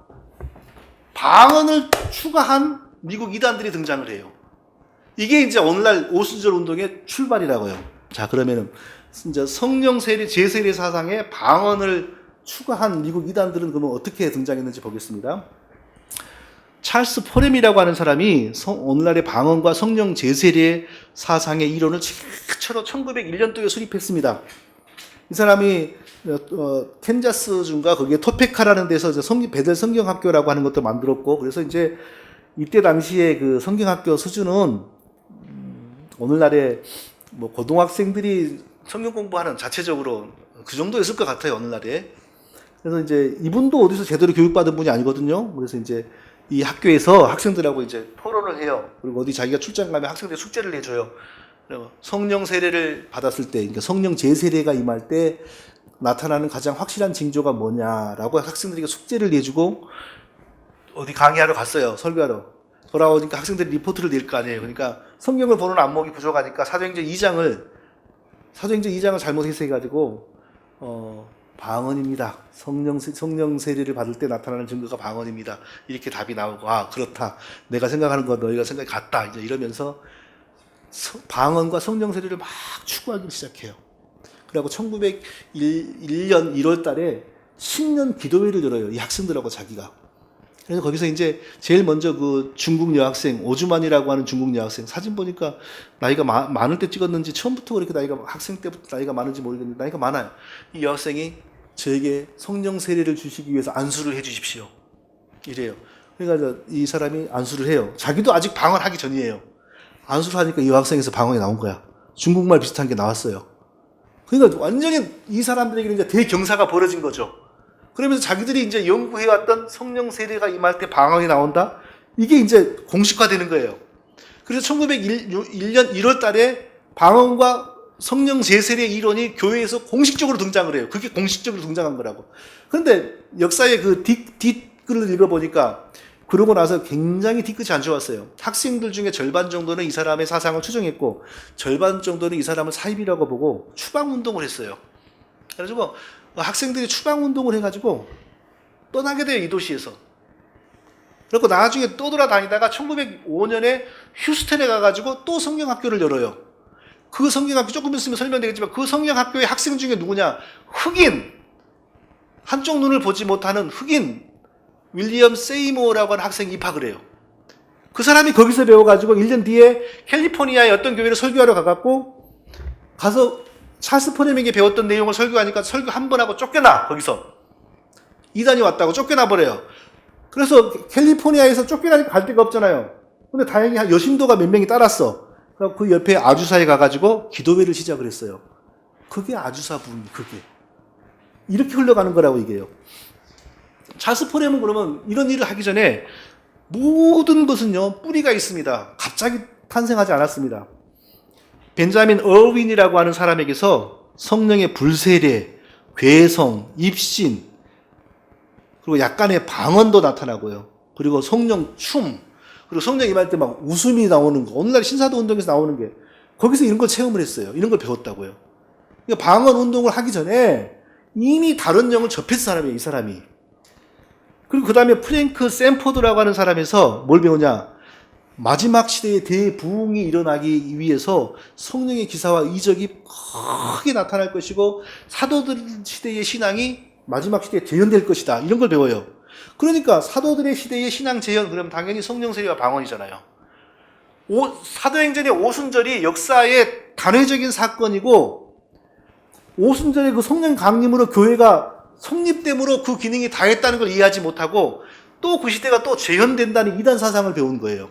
방언을 추가한 미국 이단들이 등장을 해요. 이게 이제 오늘날 오순절 운동의 출발이라고요. 자, 그러면은 이제 성령 세례, 제세례 사상에 방언을 추가한 미국 이단들은 그러면 어떻게 등장했는지 보겠습니다. 찰스 포렘이라고 하는 사람이 오늘날의 방언과 성령 제세례 사상의 이론을 최초로 1901년도에 수립했습니다. 이 사람이 캔자스주인가 거기에 토페카라는 데서 이제 베델 성경학교라고 하는 것도 만들었고, 그래서 이제 이때 당시에 그 성경학교 수준은 오늘날의 뭐 고등학생들이 성경 공부하는 자체적으로 그 정도였을 것 같아요, 오늘날에. 그래서 이제 이분도 어디서 제대로 교육받은 분이 아니거든요. 그래서 이제 이 학교에서 학생들하고 이제 토론을 해요. 그리고 어디 자기가 출장 가면 학생들 숙제를 내줘요. 그리고 성령 세례를 받았을 때, 그러니까 성령 제세례가 임할 때 나타나는 가장 확실한 징조가 뭐냐라고 학생들에게 숙제를 내주고 어디 강의하러 갔어요. 설교하러. 돌아오니까 학생들이 리포트를 낼 거 아니에요. 그러니까 성경을 보는 안목이 부족하니까 사도행전 2장을 잘못해서 방언입니다. 성령 세례를 받을 때 나타나는 증거가 방언입니다. 이렇게 답이 나오고, 아, 그렇다. 내가 생각하는 거 너희가 생각이 같다. 이제 이러면서 방언과 성령 세례를 막 추구하기 시작해요. 그리고 1901년 1월 달에 10년 기도회를 열어요. 이 학생들하고 자기가. 그래서 거기서 이제 제일 먼저 그 중국 여학생, 오주만이라고 하는 중국 여학생, 사진 보니까 나이가 많을 때 찍었는지 처음부터 그렇게 학생 때부터 나이가 많은지 모르겠는데 나이가 많아요. 이 여학생이 저에게 성령 세례를 주시기 위해서 안수를 해 주십시오. 이래요. 그러니까 이 사람이 안수를 해요. 자기도 아직 방언하기 전이에요. 안수를 하니까 이 여학생에서 방언이 나온 거야. 중국말 비슷한 게 나왔어요. 그러니까 완전히 이 사람들에게는 이제 대경사가 벌어진 거죠. 그러면서 자기들이 이제 연구해왔던 성령 세례가 임할 때 방언이 나온다? 이게 이제 공식화되는 거예요. 그래서 1901년 1월 달에 방언과 성령 제세례 이론이 교회에서 공식적으로 등장을 해요. 그게 공식적으로 등장한 거라고. 그런데 역사의 그 뒷글을 읽어보니까 그러고 나서 굉장히 뒤끝이 안 좋았어요. 학생들 중에 절반 정도는 이 사람의 사상을 추종했고 절반 정도는 이 사람을 사입이라고 보고 추방운동을 했어요. 그래가지고 학생들이 추방운동을 해가지고 떠나게 돼요, 이 도시에서. 그리고 나중에 또 돌아다니다가 1905년에 휴스턴에 가가지고 또 성경학교를 열어요. 그 성경학교 조금 있으면 설명되겠지만 그 성경학교의 학생 중에 누구냐? 흑인, 한쪽 눈을 보지 못하는 흑인 윌리엄 세이모어라고 하는 학생이 입학을 해요. 그 사람이 거기서 배워가지고 1년 뒤에 캘리포니아의 어떤 교회를 설교하러 가서 찰스 포렘에게 배웠던 내용을 설교하니까 설교 한 번 하고 쫓겨나. 거기서 이단이 왔다고 쫓겨나 버려요. 그래서 캘리포니아에서 쫓겨나니까 갈 데가 없잖아요. 근데 다행히 여신도가 몇 명이 따랐어. 그래서 그 옆에 아주사에 가가지고 기도회를 시작을 했어요. 그게 아주사 부흥이 그게 이렇게 흘러가는 거라고 이게요. 찰스 포렘은 그러면 이런 일을 하기 전에 모든 것은요 뿌리가 있습니다. 갑자기 탄생하지 않았습니다. 벤자민 어윈이라고 하는 사람에게서 성령의 불세례, 괴성, 입신, 그리고 약간의 방언도 나타나고요. 그리고 성령 춤, 그리고 성령 임할 때 막 웃음이 나오는 거, 오늘날 신사도 운동에서 나오는 게 거기서 이런 걸 체험을 했어요. 이런 걸 배웠다고요. 그러니까 방언 운동을 하기 전에 이미 다른 영을 접했던 사람이에요, 이 사람이. 그리고 그 다음에 프랭크 샌포드라고 하는 사람에서 뭘 배우냐? 마지막 시대의 대부흥이 일어나기 위해서 성령의 기사와 이적이 크게 나타날 것이고 사도들 시대의 신앙이 마지막 시대에 재현될 것이다. 이런 걸 배워요. 그러니까 사도들의 시대의 신앙 재현, 그러면 당연히 성령 세례와 방언이잖아요. 사도행전의 오순절이 역사의 단회적인 사건이고 오순절의 그 성령 강림으로 교회가 성립됨으로 그 기능이 다했다는 걸 이해하지 못하고 또 그 시대가 또 재현된다는 이단 사상을 배운 거예요.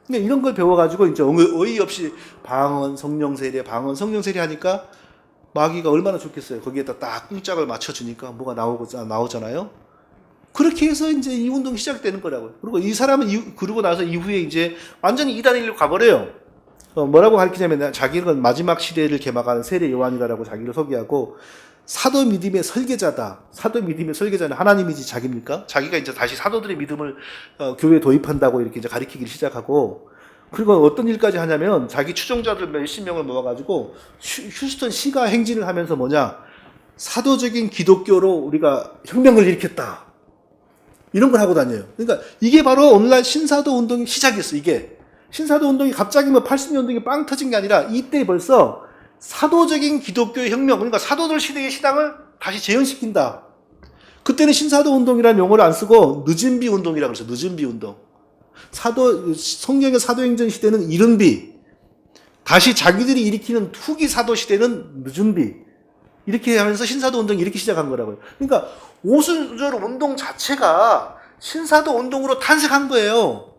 근데 이런 걸 배워가지고 이제 어이없이 방언, 성령 세례 하니까 마귀가 얼마나 좋겠어요. 거기에다 딱 꿍짝을 맞춰주니까 뭐가 나오잖아요. 그렇게 해서 이제 이 운동이 시작되는 거라고요. 그리고 이 사람은 그러고 나서 이후에 이제 완전히 이단일로 가버려요. 뭐라고 가르치냐면 자기는 마지막 시대를 개막하는 세례 요한이다라고 자기를 소개하고 사도 믿음의 설계자다. 사도 믿음의 설계자는 하나님이지 자기입니까? 자기가 이제 다시 사도들의 믿음을 교회에 도입한다고 이렇게 이제 가르치기 시작하고, 그리고 어떤 일까지 하냐면 자기 추종자들 몇십 명을 모아가지고 휴스턴 시가 행진을 하면서 사도적인 기독교로 우리가 혁명을 일으켰다. 이런 걸 하고 다녀요. 그러니까 이게 바로 오늘날 신사도 운동의 시작이었어, 이게. 신사도 운동이 갑자기 뭐 80년 운동이 빵 터진 게 아니라 이때 벌써 사도적인 기독교의 혁명, 그러니까 사도들 시대의 신앙을 다시 재현시킨다. 그때는 신사도 운동이라는 용어를 안 쓰고 늦은비 운동이라고 그랬어요. 늦은비 운동. 성경의 사도행전 시대는 이른비. 다시 자기들이 일으키는 후기 사도 시대는 늦은비. 이렇게 하면서 신사도 운동이 이렇게 시작한 거라고요. 그러니까 오순절 운동 자체가 신사도 운동으로 탄생한 거예요.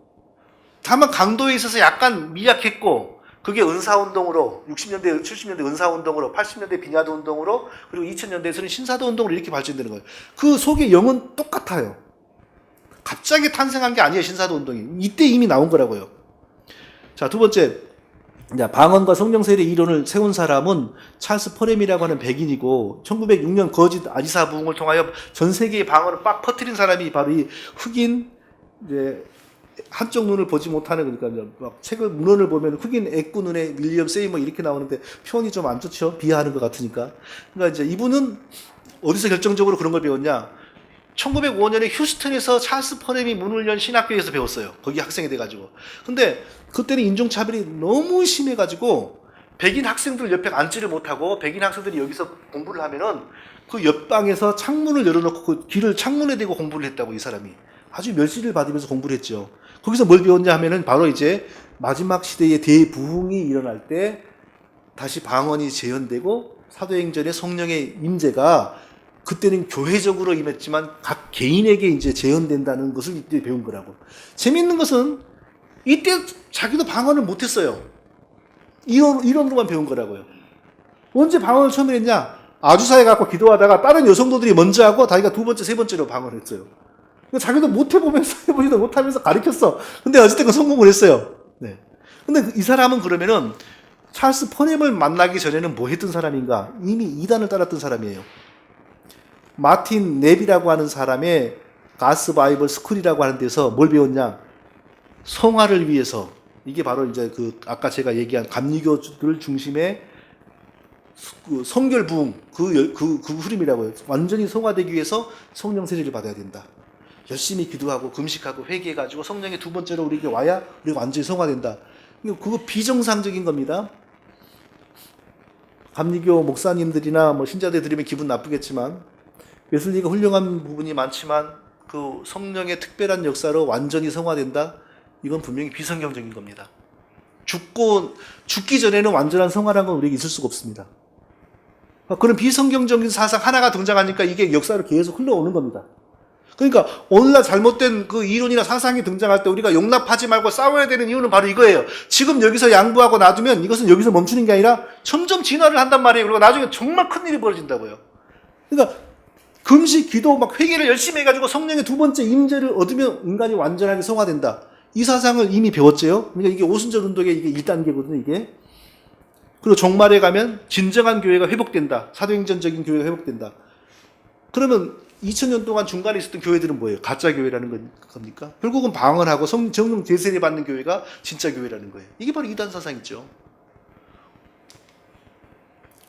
다만 강도에 있어서 약간 미약했고, 그게 은사운동으로, 60년대, 70년대 은사운동으로, 80년대 비냐드 운동으로, 그리고 2000년대에서는 신사도 운동으로 이렇게 발전되는 거예요. 그 속의 영은 똑같아요. 갑자기 탄생한 게 아니에요, 신사도 운동이. 이때 이미 나온 거라고요. 자, 두 번째. 방언과 성령 세례 이론을 세운 사람은 찰스 포렘이라고 하는 백인이고, 1906년 거짓 아지사 부흥을 통하여 전 세계의 방언을 빡 퍼뜨린 사람이 바로 이 흑인, 이제, 한쪽 눈을 보지 못하는, 그러니까 막 책을, 문헌을 보면 흑인 애꾸 눈에 윌리엄 세이머 이렇게 나오는데 표현이 좀 안 좋죠? 비하하는 것 같으니까. 그러니까 이제 이분은 어디서 결정적으로 그런 걸 배웠냐? 1905년에 휴스턴에서 찰스 포렘이 문을 연 신학교에서 배웠어요. 거기 학생이 돼가지고. 근데 그때는 인종차별이 너무 심해가지고 백인 학생들 옆에 앉지를 못하고 백인 학생들이 여기서 공부를 하면은 그 옆방에서 창문을 열어놓고 그 귀를 창문에 대고 공부를 했다고, 이 사람이. 아주 멸시를 받으면서 공부를 했죠. 거기서 뭘 배웠냐 하면은 바로 이제 마지막 시대의 대부흥이 일어날 때 다시 방언이 재현되고 사도행전의 성령의 임재가 그때는 교회적으로 임했지만 각 개인에게 이제 재현된다는 것을 이때 배운 거라고. 재밌는 것은 이때 자기도 방언을 못했어요. 이론으로만 배운 거라고요. 언제 방언을 처음 했냐? 아주사에 갖고 기도하다가 다른 여성도들이 먼저 하고 자기가 두 번째, 세 번째로 방언을 했어요. 자기도 못해보면서 해보지도 못하면서 가르쳤어. 근데 어쨌든 성공을 했어요. 네. 근데 이 사람은 그러면은 찰스 포렘을 만나기 전에는 뭐 했던 사람인가? 이미 이단을 따랐던 사람이에요. 마틴 넵이라고 하는 사람의 가스 바이블 스쿨이라고 하는 데서 뭘 배웠냐? 성화를 위해서. 이게 바로 이제 그 아까 제가 얘기한 감리교들 중심의 그 성결 부흥 그 흐름이라고요. 완전히 성화되기 위해서 성령 세례를 받아야 된다. 열심히 기도하고 금식하고 회개해가지고 성령의 두 번째로 우리에게 와야 우리가 완전히 성화된다. 그거 비정상적인 겁니다. 감리교 목사님들이나 뭐 신자들 들으면 기분 나쁘겠지만 웨슬리가 훌륭한 부분이 많지만 그 성령의 특별한 역사로 완전히 성화된다? 이건 분명히 비성경적인 겁니다. 죽기 전에는 완전한 성화라는 건 우리에게 있을 수가 없습니다. 그런 비성경적인 사상 하나가 등장하니까 이게 역사로 계속 흘러오는 겁니다. 그러니까 오늘날 잘못된 그 이론이나 사상이 등장할 때 우리가 용납하지 말고 싸워야 되는 이유는 바로 이거예요. 지금 여기서 양보하고 놔두면 이것은 여기서 멈추는 게 아니라 점점 진화를 한단 말이에요. 그리고 나중에 정말 큰일이 벌어진다고요. 그러니까 금식, 기도, 막 회개를 열심히 해가지고 성령의 두 번째 임재를 얻으면 인간이 완전하게 성화된다. 이 사상을 이미 배웠죠. 그러니까 이게 오순절 운동의 이게 1단계거든요, 이게. 그리고 종말에 가면 진정한 교회가 회복된다. 사도행전적인 교회가 회복된다. 그러면 2000년 동안 중간에 있었던 교회들은 뭐예요? 가짜 교회라는 겁니까? 결국은 방언하고 성령 대세를 받는 교회가 진짜 교회라는 거예요. 이게 바로 이단 사상이죠.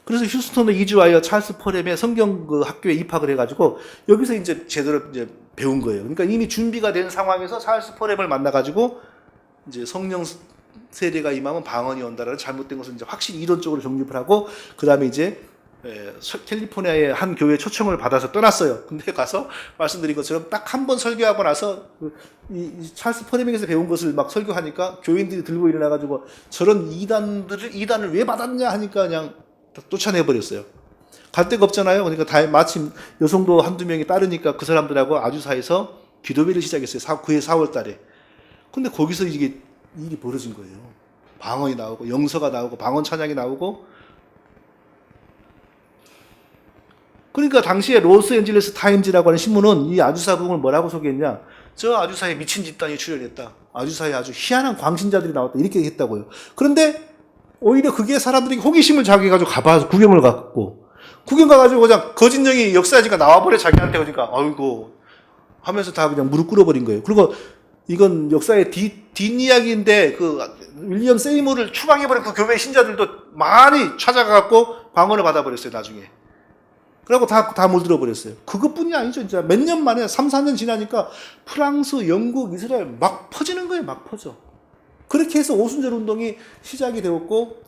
그래서 휴스턴으로 이주하여 찰스 포렘의 성경 그 학교에 입학을 해가지고 여기서 이제 제대로 이제 배운 거예요. 그러니까 이미 준비가 된 상황에서 찰스 포렘을 만나가지고 이제 성령 세례가 임하면 방언이 온다라는 잘못된 것을 이제 확실히 이론적으로 정립을 하고 그 다음에 이제 캘리포니아의 한 교회 초청을 받아서 떠났어요. 근데 가서 말씀드린 것처럼 딱 한 번 설교하고 나서 이 찰스 포렘에게서 배운 것을 막 설교하니까 교인들이 들고 일어나가지고 저런 이단을 왜 받았냐 하니까 그냥 쫓아내버렸어요. 갈 데가 없잖아요. 그러니까 마침 여성도 한두 명이 따르니까 그 사람들하고 아주사에서 기도회를 시작했어요. 그해 4월 달에. 근데 거기서 이게 일이 벌어진 거예요. 방언이 나오고 영서가 나오고 방언 찬양이 나오고. 그러니까 당시에 로스앤젤레스 타임즈라고 하는 신문은 이 아주사 부흥을 뭐라고 소개했냐? 저 아주사에 미친 집단이 출연했다. 아주사에 아주 희한한 광신자들이 나왔다. 이렇게 했다고요. 그런데 오히려 그게 사람들이 호기심을 자기가지고 가봐서 구경을 갔고, 구경 가가지고 그냥 거짓령이 역사지가 나와버려 자기한테. 그러니까, 아이고, 하면서 다 그냥 무릎 꿇어버린 거예요. 그리고 이건 역사의 뒷이야기인데, 그, 윌리엄 세이모를 추방해버린 그 교회 신자들도 많이 찾아가갖고 방언을 받아버렸어요, 나중에. 그리고 다 물들어 버렸어요. 그것뿐이 아니죠. 진짜 몇 년 만에 3, 4년 지나니까 프랑스, 영국, 이스라엘 막 퍼지는 거예요. 막 퍼져. 그렇게 해서 오순절 운동이 시작이 되었고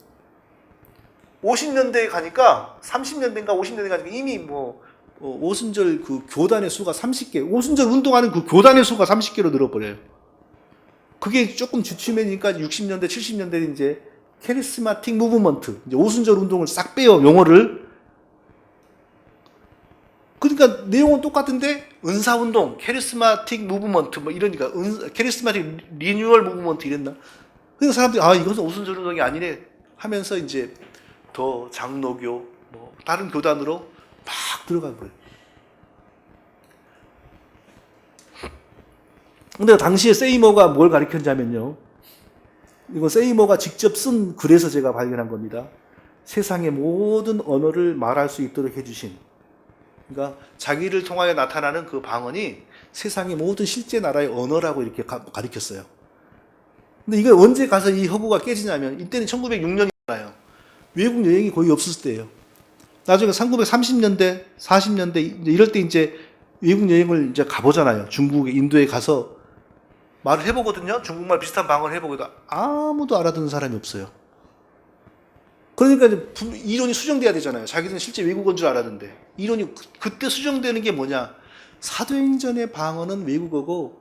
50년대에 가니까 30년대인가 50년대에 가니까 이미 뭐 오순절 그 교단의 수가 30개, 오순절 운동하는 그 교단의 수가 30개로 늘어버려요. 그게 조금 주춤해지니까 60년대, 70년대 이제 캐리스마틱 무브먼트, 이제 오순절 운동을 싹 빼요, 용어를. 그러니까 내용은 똑같은데 은사 운동, 캐리스마틱 무브먼트 뭐 이러니까 캐리스마틱 리뉴얼 무브먼트 이랬나? 그러니까 사람들이 이것은 오순절 운동이 아니네 하면서 이제 더 장로교 뭐 다른 교단으로 막 들어간 거예요. 근데 당시에 세이머가 뭘 가르쳤냐면요. 이건 세이머가 직접 쓴 글에서 제가 발견한 겁니다. 세상의 모든 언어를 말할 수 있도록 해주신. 그러니까 자기를 통하여 나타나는 그 방언이 세상의 모든 실제 나라의 언어라고 이렇게 가르쳤어요. 근데 이게 언제 가서 이 허구가 깨지냐면 이때는 1906년이잖아요. 외국 여행이 거의 없었을 때예요. 나중에 1930년대, 40년대 이럴 때 이제 외국 여행을 이제 가보잖아요. 중국에, 인도에 가서 말을 해보거든요. 중국말 비슷한 방언을 해보고도 아무도 알아듣는 사람이 없어요. 그러니까 이제 이론이 수정돼야 되잖아요. 자기들은 실제 외국어인 줄 알았는데 이론이 그때 수정되는 게 뭐냐? 사도행전의 방언은 외국어고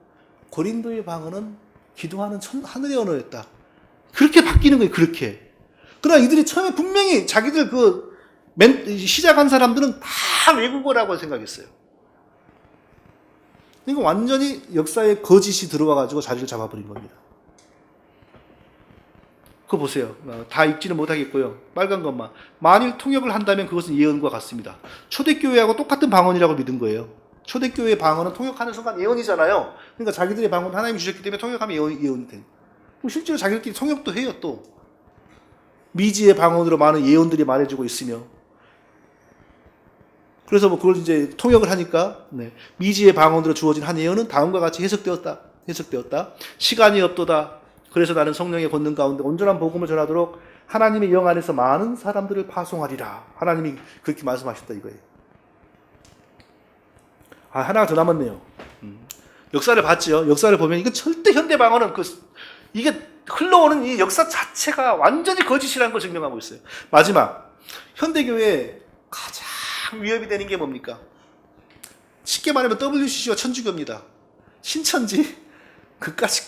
고린도의 방언은 기도하는 하늘의 언어였다. 그렇게 바뀌는 거예요. 그렇게. 그러나 이들이 처음에 분명히 자기들 시작한 사람들은 다 외국어라고 생각했어요. 그러니까 완전히 역사에 거짓이 들어와가지고 자리를 잡아버린 겁니다. 그거 보세요. 다 읽지는 못하겠고요. 빨간 것만. 만일 통역을 한다면 그것은 예언과 같습니다. 초대교회하고 똑같은 방언이라고 믿은 거예요. 초대교회의 방언은 통역하는 순간 예언이잖아요. 그러니까 자기들의 방언 하나님이 주셨기 때문에 통역하면 예언이 돼요. 실제로 자기들끼리 통역도 해요, 또. 미지의 방언으로 많은 예언들이 말해주고 있으며. 그래서 뭐 그걸 이제 통역을 하니까, 미지의 방언으로 주어진 한 예언은 다음과 같이 해석되었다. 시간이 없도다. 그래서 나는 성령의 권능 가운데 온전한 복음을 전하도록 하나님의 영 안에서 많은 사람들을 파송하리라. 하나님이 그렇게 말씀하셨다 이거예요. 하나가 더 남았네요. 역사를 봤죠. 역사를 보면 이건 절대 현대 방언은 이게 흘러오는 이 역사 자체가 완전히 거짓이라는 걸 증명하고 있어요. 마지막 현대교회에 가장 위협이 되는 게 뭡니까? 쉽게 말하면 WCC와 천주교입니다. 신천지 그까지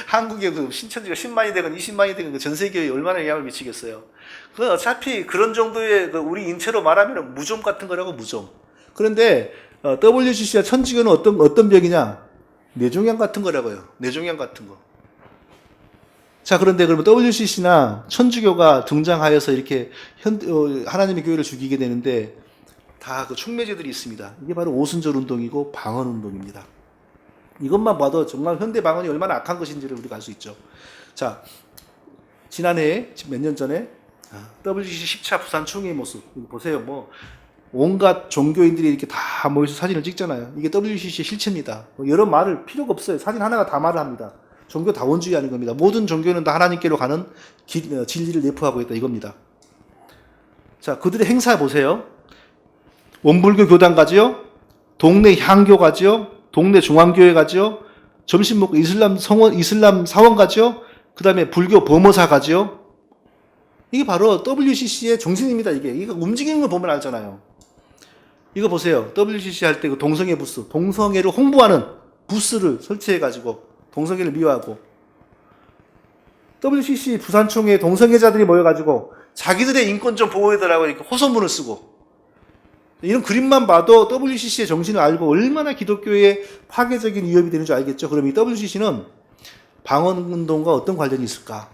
한국의 신천지가 10만이 되건 20만이 되건 전 세계에 얼마나 영향을 미치겠어요. 그건 어차피 그런 정도의 우리 인체로 말하면 무좀 같은 거라고 무좀. 그런데 WCC와 천주교는 어떤 병이냐? 뇌종양 같은 거라고요. 뇌종양 같은 거. 자, 그런데 그러면 WCC나 천주교가 등장하여서 이렇게 하나님의 교회를 죽이게 되는데 다 그 촉매제들이 있습니다. 이게 바로 오순절 운동이고 방언 운동입니다. 이것만 봐도 정말 현대 방언이 얼마나 악한 것인지를 우리가 알 수 있죠. 자, 지난해 몇 년 전에 WCC 10차 부산 총회의 모습 보세요. 뭐 온갖 종교인들이 이렇게 다 모여서 사진을 찍잖아요. 이게 WCC의 실체입니다. 여러 말을 필요가 없어요. 사진 하나가 다 말을 합니다. 종교 다원주의 하는 겁니다. 모든 종교는 다 하나님께로 가는 진리를 내포하고 있다 이겁니다. 자, 그들의 행사 보세요. 원불교 교단 가지요. 동네 향교 가지요. 동네 중앙교회 가지요. 점심 먹고 이슬람 사원 가지요. 그 다음에 불교 범어사 가지요. 이게 바로 WCC의 정신입니다. 이거 움직이는 걸 보면 알잖아요. 이거 보세요. WCC 할 때 그 동성애 부스, 동성애를 홍보하는 부스를 설치해가지고 동성애를 미화하고 WCC 부산총회에 동성애자들이 모여가지고 자기들의 인권 좀 보호해달라고 이렇게 호소문을 쓰고 이런 그림만 봐도 WCC의 정신을 알고 얼마나 기독교에 파괴적인 위협이 되는 줄 알겠죠. 그럼 이 WCC는 방언운동과 어떤 관련이 있을까?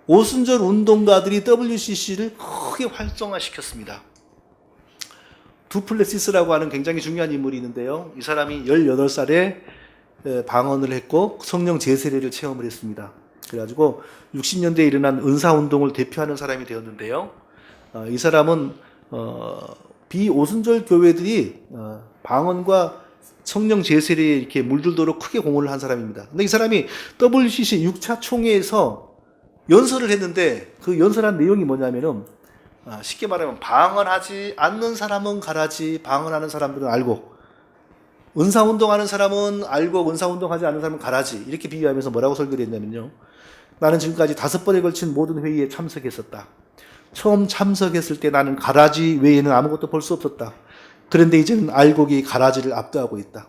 오순절 운동가들이 WCC를 크게 활성화시켰습니다. 두플레시스라고 하는 굉장히 중요한 인물이 있는데요. 이 사람이 18살에 방언을 했고 성령 제세례를 체험을 했습니다. 그래가지고 60년대에 일어난 은사운동을 대표하는 사람이 되었는데요. 이 사람은 비오순절 교회들이 방언과 성령 제세례에 이렇게 물들도록 크게 공헌을 한 사람입니다. 근데 이 사람이 WCC 6차 총회에서 연설을 했는데 그 연설한 내용이 뭐냐면은 쉽게 말하면 방언하지 않는 사람은 가라지, 방언하는 사람들은 알고, 은사운동하는 사람은 알고 은사운동하지 않는 사람은 가라지, 이렇게 비유하면서 뭐라고 설교를 했냐면요, 나는 지금까지 5번에 걸친 모든 회의에 참석했었다. 처음 참석했을 때 나는 가라지 외에는 아무것도 볼 수 없었다. 그런데 이제는 알곡이 가라지를 압도하고 있다.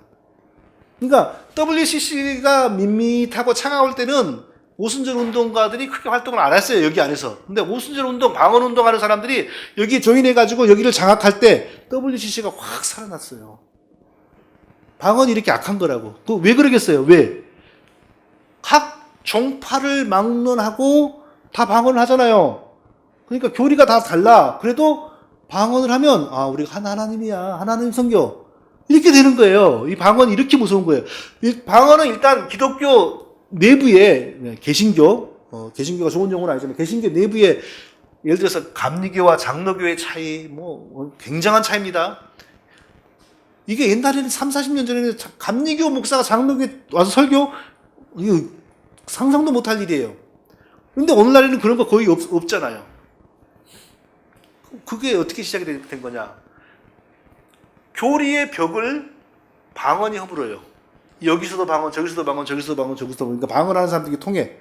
그러니까 WCC가 밋밋하고 차가울 때는 오순절 운동가들이 크게 활동을 안 했어요, 여기 안에서. 근데 오순절 운동, 방언 운동하는 사람들이 여기 조인해가지고 여기를 장악할 때 WCC가 확 살아났어요. 방언이 이렇게 악한 거라고. 왜 그러겠어요? 왜? 각 종파를 막론하고 다 방언을 하잖아요. 그러니까 교리가 다 달라. 그래도 방언을 하면 우리가 하나님이야, 하나님 성교, 이렇게 되는 거예요. 이 방언이 이렇게 무서운 거예요. 이 방언은 일단 기독교 내부에 개신교가 좋은 용어는 아니지만 개신교 내부에 예를 들어서 감리교와 장로교의 차이 굉장한 차이입니다. 이게 옛날에는 30-40년 전에는 감리교 목사가 장로교에 와서 설교, 이거 상상도 못할 일이에요. 그런데 오늘날에는 그런 거 거의 없잖아요. 그게 어떻게 시작이 된 거냐? 교리의 벽을 방언이 허물어요. 여기서도 방언, 저기서도 방언, 저기서도 방언, 저기서도 방언. 그러니까 방언하는 사람들이 통해.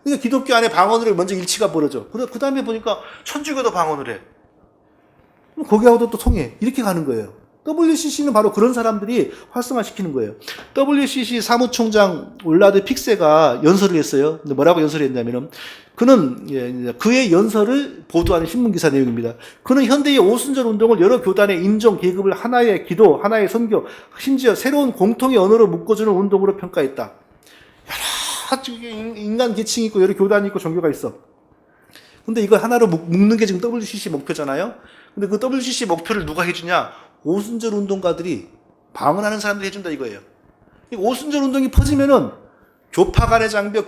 그러니까 기독교 안에 방언을 먼저 일치가 벌어져. 그 다음에 보니까 천주교도 방언을 해. 거기하고도 또 통해. 이렇게 가는 거예요. WCC는 바로 그런 사람들이 활성화시키는 거예요. WCC 사무총장 올라드 픽세가 연설을 했어요. 근데 뭐라고 연설을 했냐면은, 그는 그의 연설을 보도하는 신문기사 내용입니다. 그는 현대의 오순절 운동을 여러 교단의 인종, 계급을 하나의 기도, 하나의 선교, 심지어 새로운 공통의 언어로 묶어주는 운동으로 평가했다. 여러 인간 계층이 있고 여러 교단이 있고 종교가 있어. 근데 이걸 하나로 묶는 게 지금 WCC 목표잖아요. 근데 그 WCC 목표를 누가 해주냐? 오순절 운동가들이, 방언하는 사람들이 해준다 이거예요. 오순절 운동이 퍼지면은 교파 간의 장벽,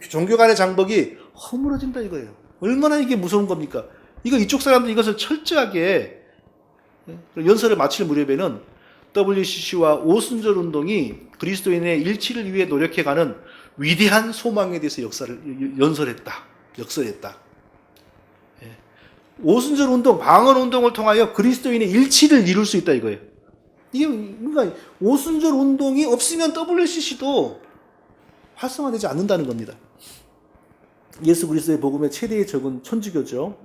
종교 간의 장벽이 허물어진다 이거예요. 얼마나 이게 무서운 겁니까? 이쪽 사람들이 이것을 철저하게, 연설을 마칠 무렵에는 WCC와 오순절 운동이 그리스도인의 일치를 위해 노력해가는 위대한 소망에 대해서 역설했다. 오순절 운동, 방언 운동을 통하여 그리스도인의 일치를 이룰 수 있다 이거예요. 이게 그러니까 오순절 운동이 없으면 WCC도 활성화되지 않는다는 겁니다. 예수 그리스도의 복음의 최대의 적은 천주교죠.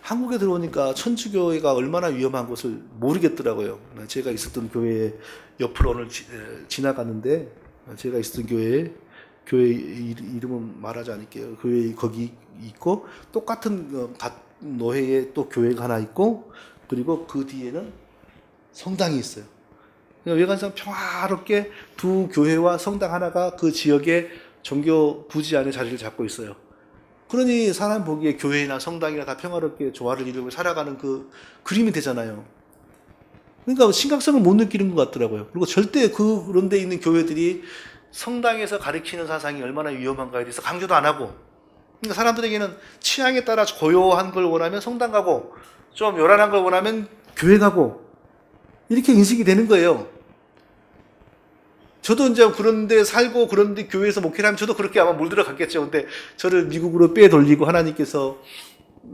한국에 들어오니까 천주교회가 얼마나 위험한 것을 모르겠더라고요. 제가 있었던 교회 옆으로 오늘 지나갔는데, 제가 있었던 교회 이름은 말하지 않을게요. 교회 거기 있고, 똑같은 노회에 또 교회가 하나 있고, 그리고 그 뒤에는 성당이 있어요. 외관상 평화롭게 두 교회와 성당 하나가 그 지역의 종교 부지 안에 자리를 잡고 있어요. 그러니 사람 보기에 교회나 성당이나 다 평화롭게 조화를 이루고 살아가는 그 그림이 되잖아요. 그러니까 심각성을 못 느끼는 것 같더라고요. 그리고 절대 그런 데 있는 교회들이 성당에서 가르치는 사상이 얼마나 위험한가에 대해서 강조도 안 하고, 그러니까 사람들에게는 취향에 따라 고요한 걸 원하면 성당 가고, 좀 요란한 걸 원하면 교회 가고, 이렇게 인식이 되는 거예요. 저도 이제 그런데 살고 그런데 교회에서 목회를 하면 저도 그렇게 아마 물들어 갔겠죠. 근데 저를 미국으로 빼돌리고 하나님께서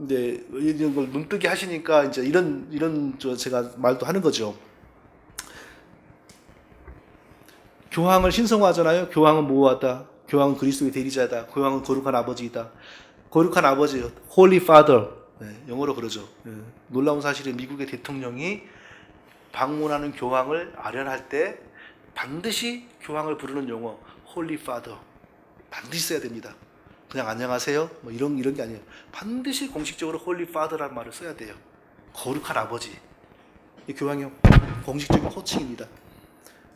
이제 이런 걸 눈뜨게 하시니까 이제 이런 제가 말도 하는 거죠. 교황을 신성화하잖아요. 교황은 모호하다. 교황은 그리스도의 대리자다. 교황은 거룩한 아버지이다. 거룩한 아버지, Holy Father. 영어로 그러죠. 놀라운 사실은 미국의 대통령이 방문하는 교황을 아련할 때 반드시 교황을 부르는 용어 Holy Father 반드시 써야 됩니다. 그냥 안녕하세요 이런 게 아니에요. 반드시 공식적으로 Holy Father라는 말을 써야 돼요. 거룩한 아버지. 이 교황의 공식적인 호칭입니다.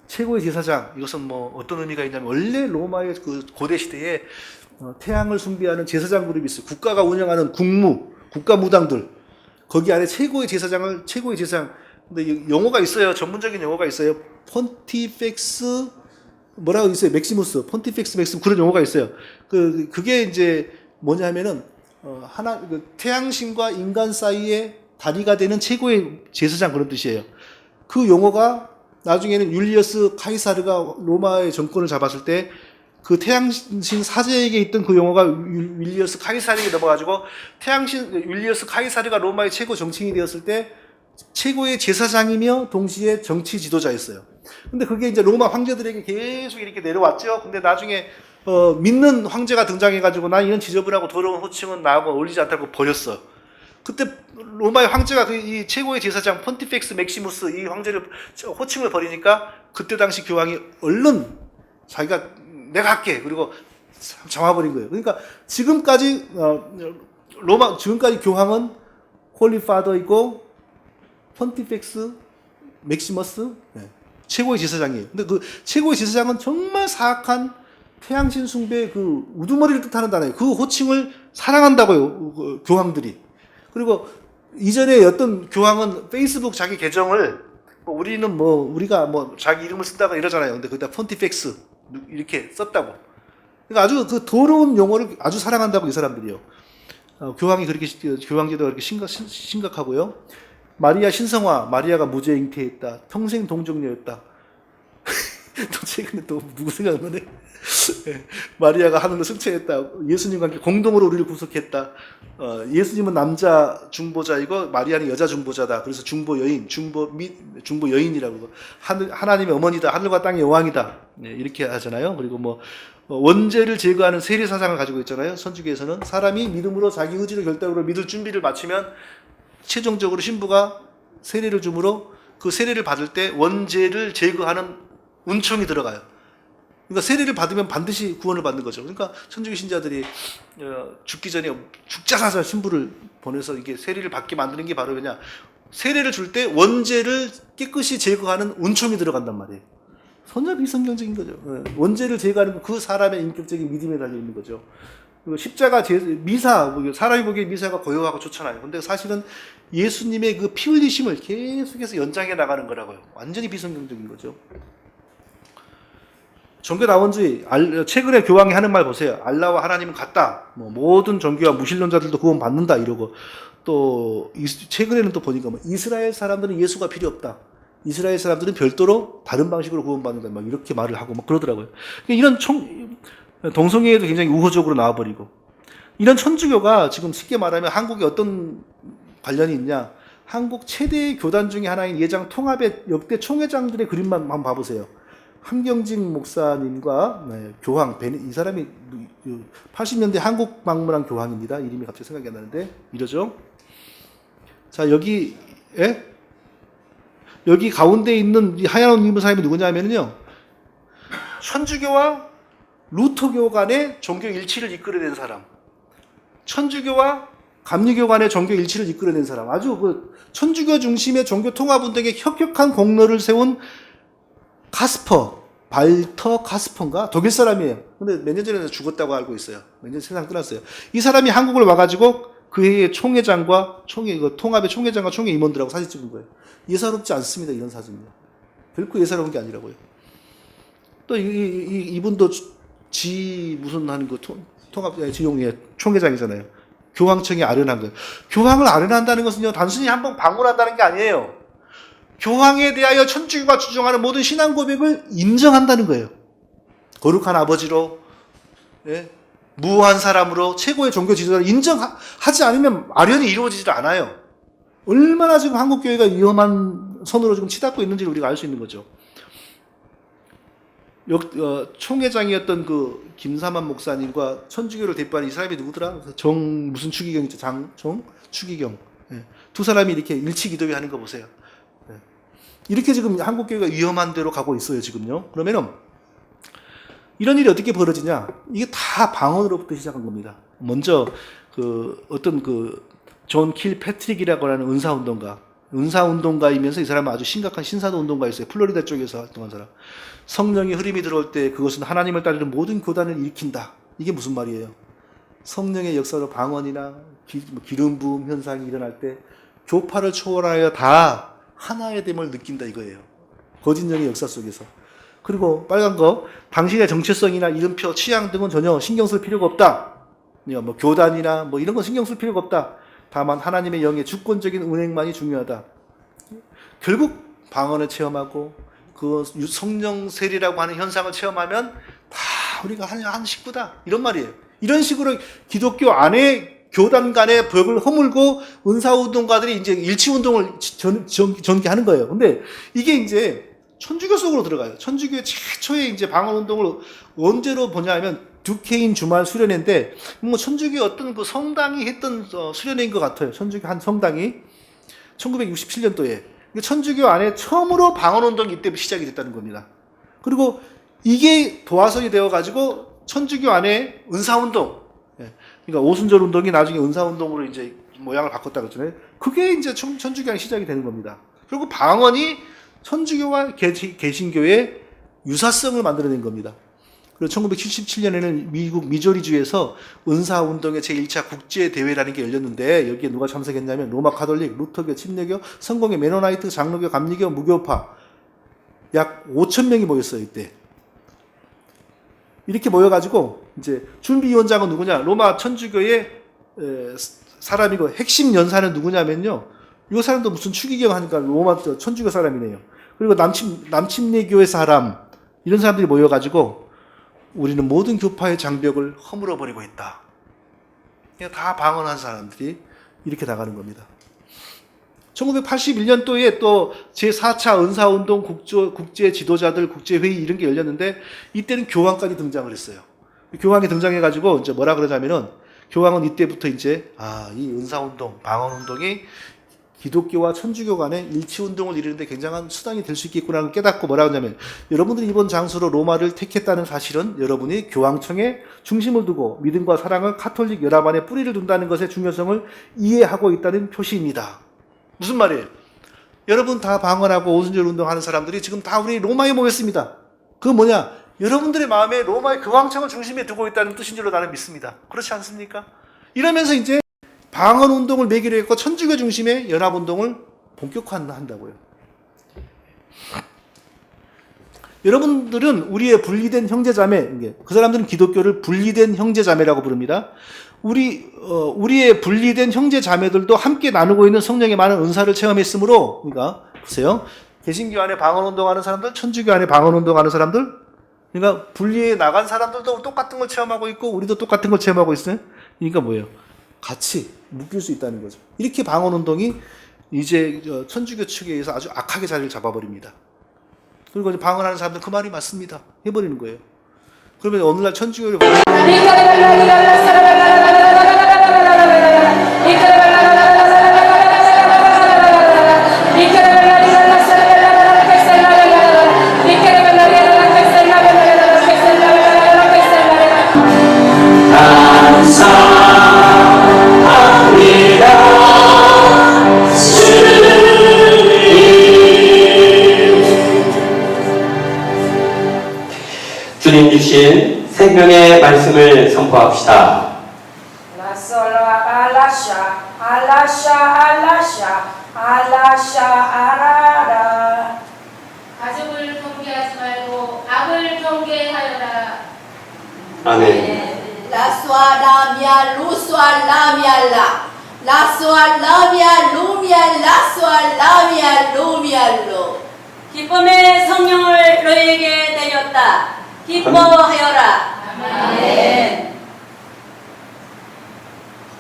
최고의 제사장, 이것은 어떤 의미가 있냐면, 원래 로마의 그 고대 시대에 태양을 숭배하는 제사장 그룹이 있어요. 국가가 운영하는 국가 무당들, 거기 안에 최고의 제사장, 근데 용어가 있어요. 전문적인 용어가 있어요. 폰티펙스 뭐라고 있어요? 맥시무스, 폰티펙스 맥시무스, 그런 용어가 있어요. 그게 이제 뭐냐면은 태양신과 인간 사이에 다리가 되는 최고의 제사장, 그런 뜻이에요. 그 용어가 나중에는 율리어스 카이사르가 로마의 정권을 잡았을 때 그 태양신 사제에게 있던 그 용어가 윌리어스 카이사르에게 넘어가지고 윌리어스 카이사르가 로마의 최고 정치인이 되었을 때 최고의 제사장이며 동시에 정치 지도자였어요. 근데 그게 이제 로마 황제들에게 계속 이렇게 내려왔죠. 근데 나중에 믿는 황제가 등장해가지고 난 이런 지저분하고 더러운 호칭은 나하고 어울리지 않다고 버렸어. 그때 로마의 황제가 이 최고의 제사장 폰티펙스 맥시무스 이 황제를 호칭을 버리니까 그때 당시 교황이 얼른 자기가 내가 할게 그리고 정해버린 거예요. 그러니까 지금까지 지금까지 교황은 홀리 파더이고 폰티펙스 맥시머스 최고의 제사장이에요. 근데 그 최고의 제사장은 정말 사악한 태양신 숭배 그 우두머리를 뜻하는 단어예요. 그 호칭을 사랑한다고요. 그 교황들이. 그리고 이전에 어떤 교황은 페이스북 자기 계정을 우리는 우리가 자기 이름을 쓴다고 이러잖아요. 근데 거기다 폰티펙스 이렇게 썼다고. 그러니까 아주 그 더러운 용어를 아주 사랑한다고 이 사람들이요. 교황이 그렇게 교황제도가 그렇게 심각하고요. 마리아 신성화, 마리아가 무죄 잉태했다. 평생 동정녀였다. 또 최근에 또 누구 생각나네? 마리아가 하늘로 승천했다. 예수님과 함께 공동으로 우리를 구속했다. 예수님은 남자 중보자이고 마리아는 여자 중보자다. 그래서 중보 여인이라고. 하나님의 어머니다. 하늘과 땅의 여왕이다. 이렇게 하잖아요. 그리고 원죄를 제거하는 세례 사상을 가지고 있잖아요. 선주교에서는 사람이 믿음으로 자기 의지를 결단으로 믿을 준비를 마치면 최종적으로 신부가 세례를 줌으로 그 세례를 받을 때 원죄를 제거하는 은총이 들어가요. 그러니까 세례를 받으면 반드시 구원을 받는 거죠. 그러니까 천주교 신자들이 죽기 전에 죽자사자 신부를 보내서 이게 세례를 받게 만드는 게 바로 뭐냐? 세례를 줄 때 원죄를 깨끗이 제거하는 은총이 들어간단 말이에요. 전혀 비성경적인 거죠. 원죄를 제거하는 그 사람의 인격적인 믿음에 달려 있는 거죠. 그리고 십자가 미사, 사람이 보기에 미사가 고요하고 좋잖아요. 근데 사실은 예수님의 그 피 흘리심을 계속해서 연장해 나가는 거라고요. 완전히 비성경적인 거죠. 종교다원주의, 최근에 교황이 하는 말 보세요. 알라와 하나님은 같다. 모든 종교와 무신론자들도 구원받는다. 이러고. 또, 최근에는 또 보니까 이스라엘 사람들은 예수가 필요 없다. 이스라엘 사람들은 별도로 다른 방식으로 구원받는다. 막 이렇게 말을 하고 막 그러더라고요. 이런 동성애에도 굉장히 우호적으로 나와버리고. 이런 천주교가 지금 쉽게 말하면 한국에 어떤 관련이 있냐. 한국 최대 교단 중에 하나인 예장 통합의 역대 총회장들의 그림만 한번 봐보세요. 함경직 목사님과 교황 이 사람이 80년대 한국 방문한 교황입니다. 이름이 갑자기 생각이 안 나는데 이러죠. 자 여기 가운데 있는 이 하얀 옷 입은 사람이 누구냐면요, 천주교와 루터교 간의 종교 일치를 이끌어낸 사람, 천주교와 감리교 간의 종교 일치를 이끌어낸 사람, 아주 그 천주교 중심의 종교 통합 운동에 혁혁한 공로를 세운 발터 카스퍼인가? 독일 사람이에요. 근데 몇 년 전에 죽었다고 알고 있어요. 몇 년 세상 떠났어요. 이 사람이 한국을 와가지고 그 해의 통합의 총회장과 총회 임원들하고 사진 찍은 거예요. 예사롭지 않습니다. 이런 사진이요. 결코 예사로운 게 아니라고요. 또 이분도 무슨 하는 거 지용의 총회장이잖아요. 교황청이 아련한 거예요. 교황을 아련한다는 것은요, 단순히 한번 방문한다는 게 아니에요. 교황에 대하여 천주교가 주장하는 모든 신앙 고백을 인정한다는 거예요. 거룩한 아버지로, 무한 사람으로 최고의 종교 지도자를 인정하지 않으면 아련이 이루어지질 않아요. 얼마나 지금 한국교회가 위험한 선으로 지금 치닫고 있는지를 우리가 알 수 있는 거죠. 총회장이었던 그 김사만 목사님과 천주교를 대표하는 이 사람이 누구더라? 무슨 추기경이죠? 추기경. 두 사람이 이렇게 일치 기도회 하는 거 보세요. 이렇게 지금 한국교회가 위험한 데로 가고 있어요, 지금요. 그러면은, 이런 일이 어떻게 벌어지냐? 이게 다 방언으로부터 시작한 겁니다. 먼저, 존 킬 패트릭이라고 하는 은사운동가이면서 이 사람은 아주 심각한 신사도 운동가였어요. 플로리다 쪽에서 활동한 사람. 성령의 흐름이 들어올 때 그것은 하나님을 따르는 모든 교단을 일으킨다. 이게 무슨 말이에요? 성령의 역사로 방언이나 기름 부음 현상이 일어날 때 교파를 초월하여 다 하나의 됨을 느낀다 이거예요. 거짓령의 역사 속에서. 그리고 빨간 거, 당신의 정체성이나 이름표, 취향 등은 전혀 신경 쓸 필요가 없다. 교단이나 이런 건 신경 쓸 필요가 없다. 다만 하나님의 영의 주권적인 운행만이 중요하다. 결국 방언을 체험하고 그 성령 세례라고 하는 현상을 체험하면 다 우리가 한 식구다 이런 말이에요. 이런 식으로 기독교 안에 교단 간의 벽을 허물고 은사운동가들이 이제 일치운동을 전개하는 거예요. 근데 이게 이제 천주교 속으로 들어가요. 천주교의 최초의 이제 방언운동을 언제로 보냐면 듀케인 주말 수련회인데, 뭐 천주교 어떤 그 성당이 했던 수련회인 것 같아요. 천주교 한 성당이 1967년도에 천주교 안에 처음으로 방언운동이 이때 시작이 됐다는 겁니다. 그리고 이게 도화선이 되어가지고 천주교 안에 은사운동, 그러니까 오순절 운동이 나중에 은사운동으로 이제 모양을 바꿨다 그랬잖아요. 그게 이제 천주교 안에 시작이 되는 겁니다. 그리고 방언이 천주교와 개신교의 유사성을 만들어낸 겁니다. 그리고 1977년에는 미국 미조리주에서 은사운동의 제1차 국제대회라는 게 열렸는데, 여기에 누가 참석했냐면 로마 카톨릭, 루터교, 침례교, 성공회, 메노나이트, 장로교, 감리교, 무교파 약 5,000명이 모였어요. 이때 이렇게 모여가지고 이제 준비위원장은 누구냐? 로마 천주교의 사람이고, 핵심 연사는 누구냐면요, 이 사람도 무슨 추기경 하니까 로마 천주교 사람이네요. 그리고 남침례교의 사람, 이런 사람들이 모여가지고 우리는 모든 교파의 장벽을 허물어 버리고 있다. 그냥 다 방언한 사람들이 이렇게 나가는 겁니다. 1981년도에 또 제4차 은사운동 국제 지도자들 국제회의 이런 게 열렸는데, 이때는 교황까지 등장을 했어요. 교황이 등장해가지고 이제 뭐라 그러냐면은, 교황은 이때부터 이제 이 은사운동, 방언운동이 기독교와 천주교 간의 일치운동을 이루는데 굉장한 수단이 될 수 있겠구나를 깨닫고 뭐라 하냐면, 여러분들이 이번 장소로 로마를 택했다는 사실은 여러분이 교황청에 중심을 두고 믿음과 사랑을 카톨릭 연합 안에 뿌리를 둔다는 것의 중요성을 이해하고 있다는 표시입니다. 무슨 말이에요? 여러분 다 방언하고 오순절 운동하는 사람들이 지금 다 우리 로마에 모였습니다. 그건 뭐냐? 여러분들의 마음에 로마의 교황청을 중심에 두고 있다는 뜻인 줄로 나는 믿습니다. 그렇지 않습니까? 이러면서 이제 방언 운동을 매기로 했고 천주교 중심의 연합 운동을 본격화한다고요. 여러분들은 우리의 분리된 형제자매, 그 사람들은 기독교를 분리된 형제자매라고 부릅니다. 우리의 분리된 형제자매들도 함께 나누고 있는 성령의 많은 은사를 체험했으므로, 그러니까 보세요. 개신교 안에 방언 운동하는 사람들, 천주교 안에 방언 운동하는 사람들, 그러니까 분리해 나간 사람들도 똑같은 걸 체험하고 있고 우리도 똑같은 걸 체험하고 있어요. 그러니까 뭐예요? 같이 묶일 수 있다는 거죠. 이렇게 방언 운동이 이제 천주교 측에 의해서 아주 악하게 자리를 잡아버립니다. 그리고 이제 방언하는 사람들 그 말이 맞습니다. 해버리는 거예요. 그러면 오늘날 천주교를 주님 주신 생명의 말씀을 선포합시다. 가족을 경계하지 말고 악을 경계하여라. 아멘. 라스와라미아 루스와라미알라 라스와라미아 루미알 라스와라미아 루미알로 기쁨의 성령을 너에게 내렸다. 기뻐하여라. 아멘.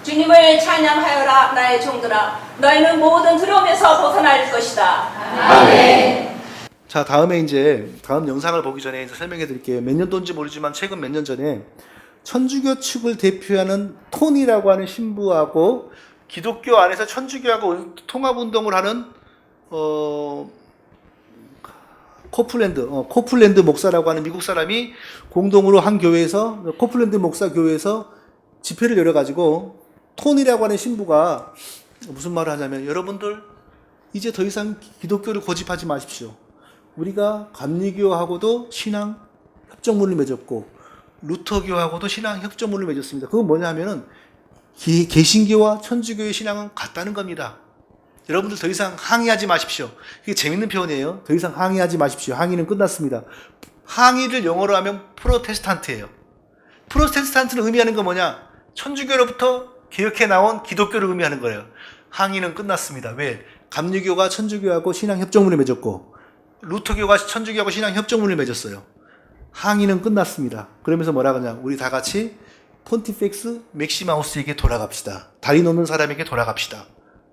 주님을 찬양하여라 나의 종들아. 너희는 모든 두려움에서 벗어날 것이다. 아멘. 자, 다음에 이제 다음 영상을 보기 전에 이제 설명해 드릴게요. 몇 년도인지 모르지만 최근 몇 년 전에 천주교 측을 대표하는 톤이라고 하는 신부하고 기독교 안에서 천주교하고 통합운동을 하는 코플랜드 목사라고 하는 미국 사람이 공동으로 한 교회에서, 코플랜드 목사 교회에서 집회를 열어가지고 톤이라고 하는 신부가 무슨 말을 하냐면, 여러분들 이제 더 이상 기독교를 고집하지 마십시오. 우리가 감리교하고도 신앙 협정문을 맺었고 루터교하고도 신앙 협정문을 맺었습니다. 그건 뭐냐면은 개신교와 천주교의 신앙은 같다는 겁니다. 여러분들 더 이상 항의하지 마십시오. 이게 재밌는 표현이에요. 더 이상 항의하지 마십시오. 항의는 끝났습니다. 항의를 영어로 하면 프로테스탄트예요. 프로테스탄트는 의미하는 건 뭐냐? 천주교로부터 개혁해 나온 기독교를 의미하는 거예요. 항의는 끝났습니다. 왜? 감리교가 천주교하고 신앙 협정문을 맺었고 루터교가 천주교하고 신앙 협정문을 맺었어요. 항의는 끝났습니다. 그러면서 뭐라 그러냐? 우리 다 같이 폰티펙스 맥시마우스에게 돌아갑시다. 다리 놓는 사람에게 돌아갑시다.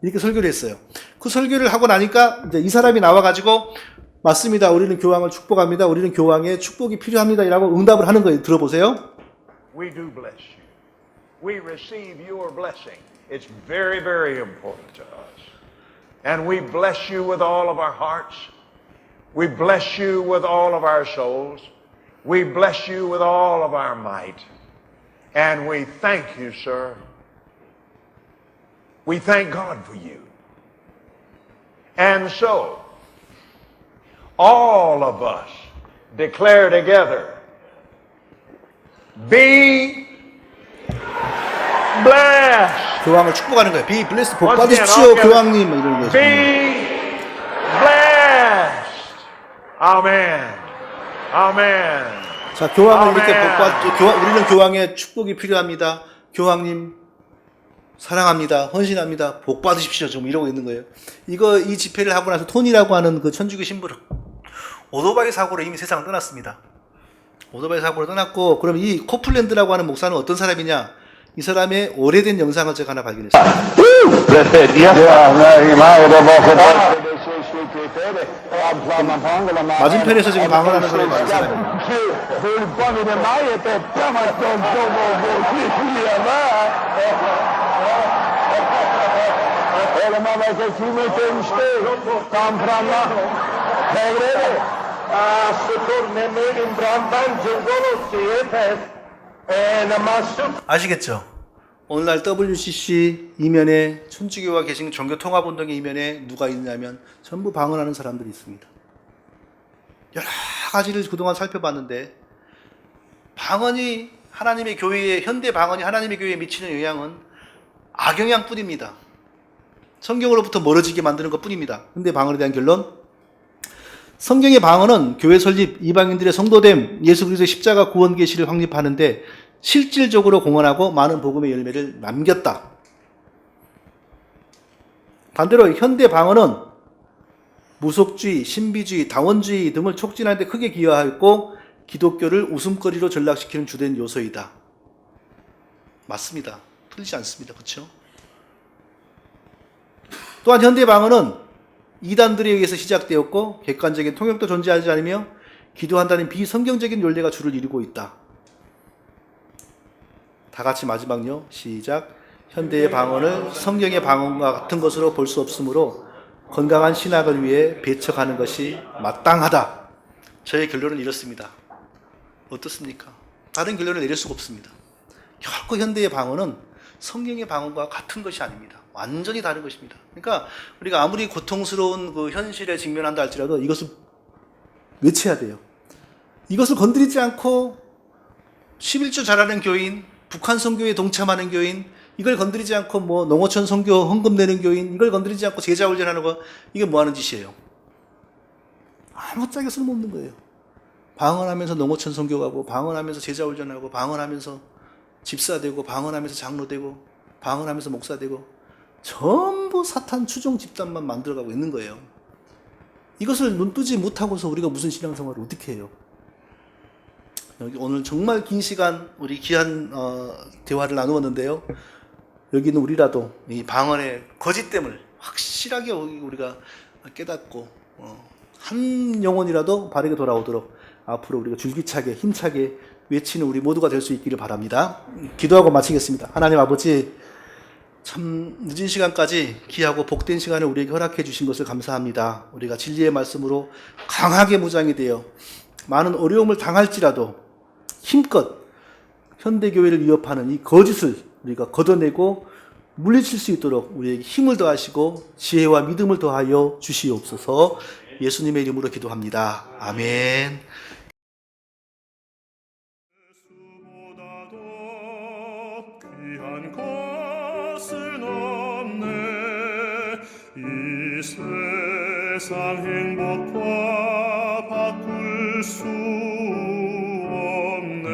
이렇게 설교를 했어요. 그 설교를 하고 나니까 이제 이 사람이 나와가지고 맞습니다. 우리는 교황을 축복합니다. 우리는 교황의 축복이 필요합니다. 이라고 응답을 하는 거예요. 들어보세요. We do bless you. We receive your blessing. It's very, very important to us. And we bless you with all of our hearts. We bless you with all of our souls. We bless you with all of our might. And we thank you, sir. We thank God for you. And so, all of us declare together, be blessed. 교황을 축복하는 거예요. 비 블레스 복 Once again, 받으십시오, all together. 교황님. 이러는 거예요. Be blessed. Amen. Amen. 자, 교황을 이렇게 아멘. 우리는 교황의 축복이 필요합니다. 교황님, 사랑합니다. 헌신합니다. 복 받으십시오. 좀 이러고 있는 거예요. 이 집회를 하고 나서 톤이라고 하는 그 천주교 신부는 오토바이 사고로 이미 세상을 떠났습니다. 오토바이 사고로 떠났고, 그럼 이 코플랜드라고 하는 목사는 어떤 사람이냐? 이 사람의 오래된 영상을 제가 하나 발견했습니다. 맞은편에서 지금 방언하는 사람이 많은 사람입니다. 아시겠죠? 오늘날 WCC 이면에 천주교가 계신 종교통합운동의 이면에 누가 있냐면 전부 방언하는 사람들이 있습니다. 여러 가지를 그동안 살펴봤는데 방언이 하나님의 교회에 현대 방언이 하나님의 교회에 미치는 영향은 악영향뿐입니다. 성경으로부터 멀어지게 만드는 것뿐입니다. 현대 방언에 대한 결론, 성경의 방언은 교회 설립, 이방인들의 성도됨, 예수 그리스도의 십자가 구원 계시를 확립하는데 실질적으로 공헌하고 많은 복음의 열매를 남겼다. 반대로 현대 방언은 무속주의, 신비주의, 다원주의 등을 촉진하는 데 크게 기여하였고 기독교를 웃음거리로 전락시키는 주된 요소이다. 맞습니다. 틀리지 않습니다. 그렇죠? 또한 현대 방언은 이단들에 의해서 시작되었고 객관적인 통역도 존재하지 않으며 기도한다는 비성경적인 논리가 주를 이루고 있다. 다 같이 마지막요. 시작. 현대의 방언을 성경의 방언과 같은 것으로 볼 수 없으므로 건강한 신학을 위해 배척하는 것이 마땅하다. 저의 결론은 이렇습니다. 어떻습니까? 다른 결론을 내릴 수가 없습니다. 결코 현대의 방언은 성경의 방언과 같은 것이 아닙니다. 완전히 다른 것입니다. 그러니까 우리가 아무리 고통스러운 그 현실에 직면한다 할지라도 이것을 외쳐야 돼요. 이것을 건드리지 않고 11조 잘하는 교인, 북한 선교에 동참하는 교인, 이걸 건드리지 않고 뭐 농어촌 선교 헌금 내는 교인, 이걸 건드리지 않고 제자 훈련하는 거, 이게 뭐 하는 짓이에요? 아무짝에 쓸모없는 거예요. 방언하면서 농어촌 선교 가고, 방언하면서 제자 훈련하고, 방언하면서 집사 되고, 방언하면서 장로 되고, 방언하면서 목사 되고, 전부 사탄 추종 집단만 만들어가고 있는 거예요. 이것을 눈뜨지 못하고서 우리가 무슨 신앙생활을 어떻게 해요? 여기 오늘 정말 긴 시간 우리 귀한 대화를 나누었는데요. 여기는 우리라도 이 방언의 거짓됨을 확실하게 우리가 깨닫고 한 영혼이라도 바르게 돌아오도록 앞으로 우리가 줄기차게 힘차게 외치는 우리 모두가 될 수 있기를 바랍니다. 기도하고 마치겠습니다. 하나님 아버지, 참 늦은 시간까지 귀하고 복된 시간을 우리에게 허락해 주신 것을 감사합니다. 우리가 진리의 말씀으로 강하게 무장이 되어 많은 어려움을 당할지라도 힘껏 현대교회를 위협하는 이 거짓을 우리가 걷어내고 물리칠 수 있도록 우리에게 힘을 더하시고 지혜와 믿음을 더하여 주시옵소서. 예수님의 이름으로 기도합니다. 아멘. 귀한 것은 없네. 이 세상 행복과 바꿀 수 없네.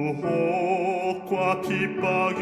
유혹과 핍박이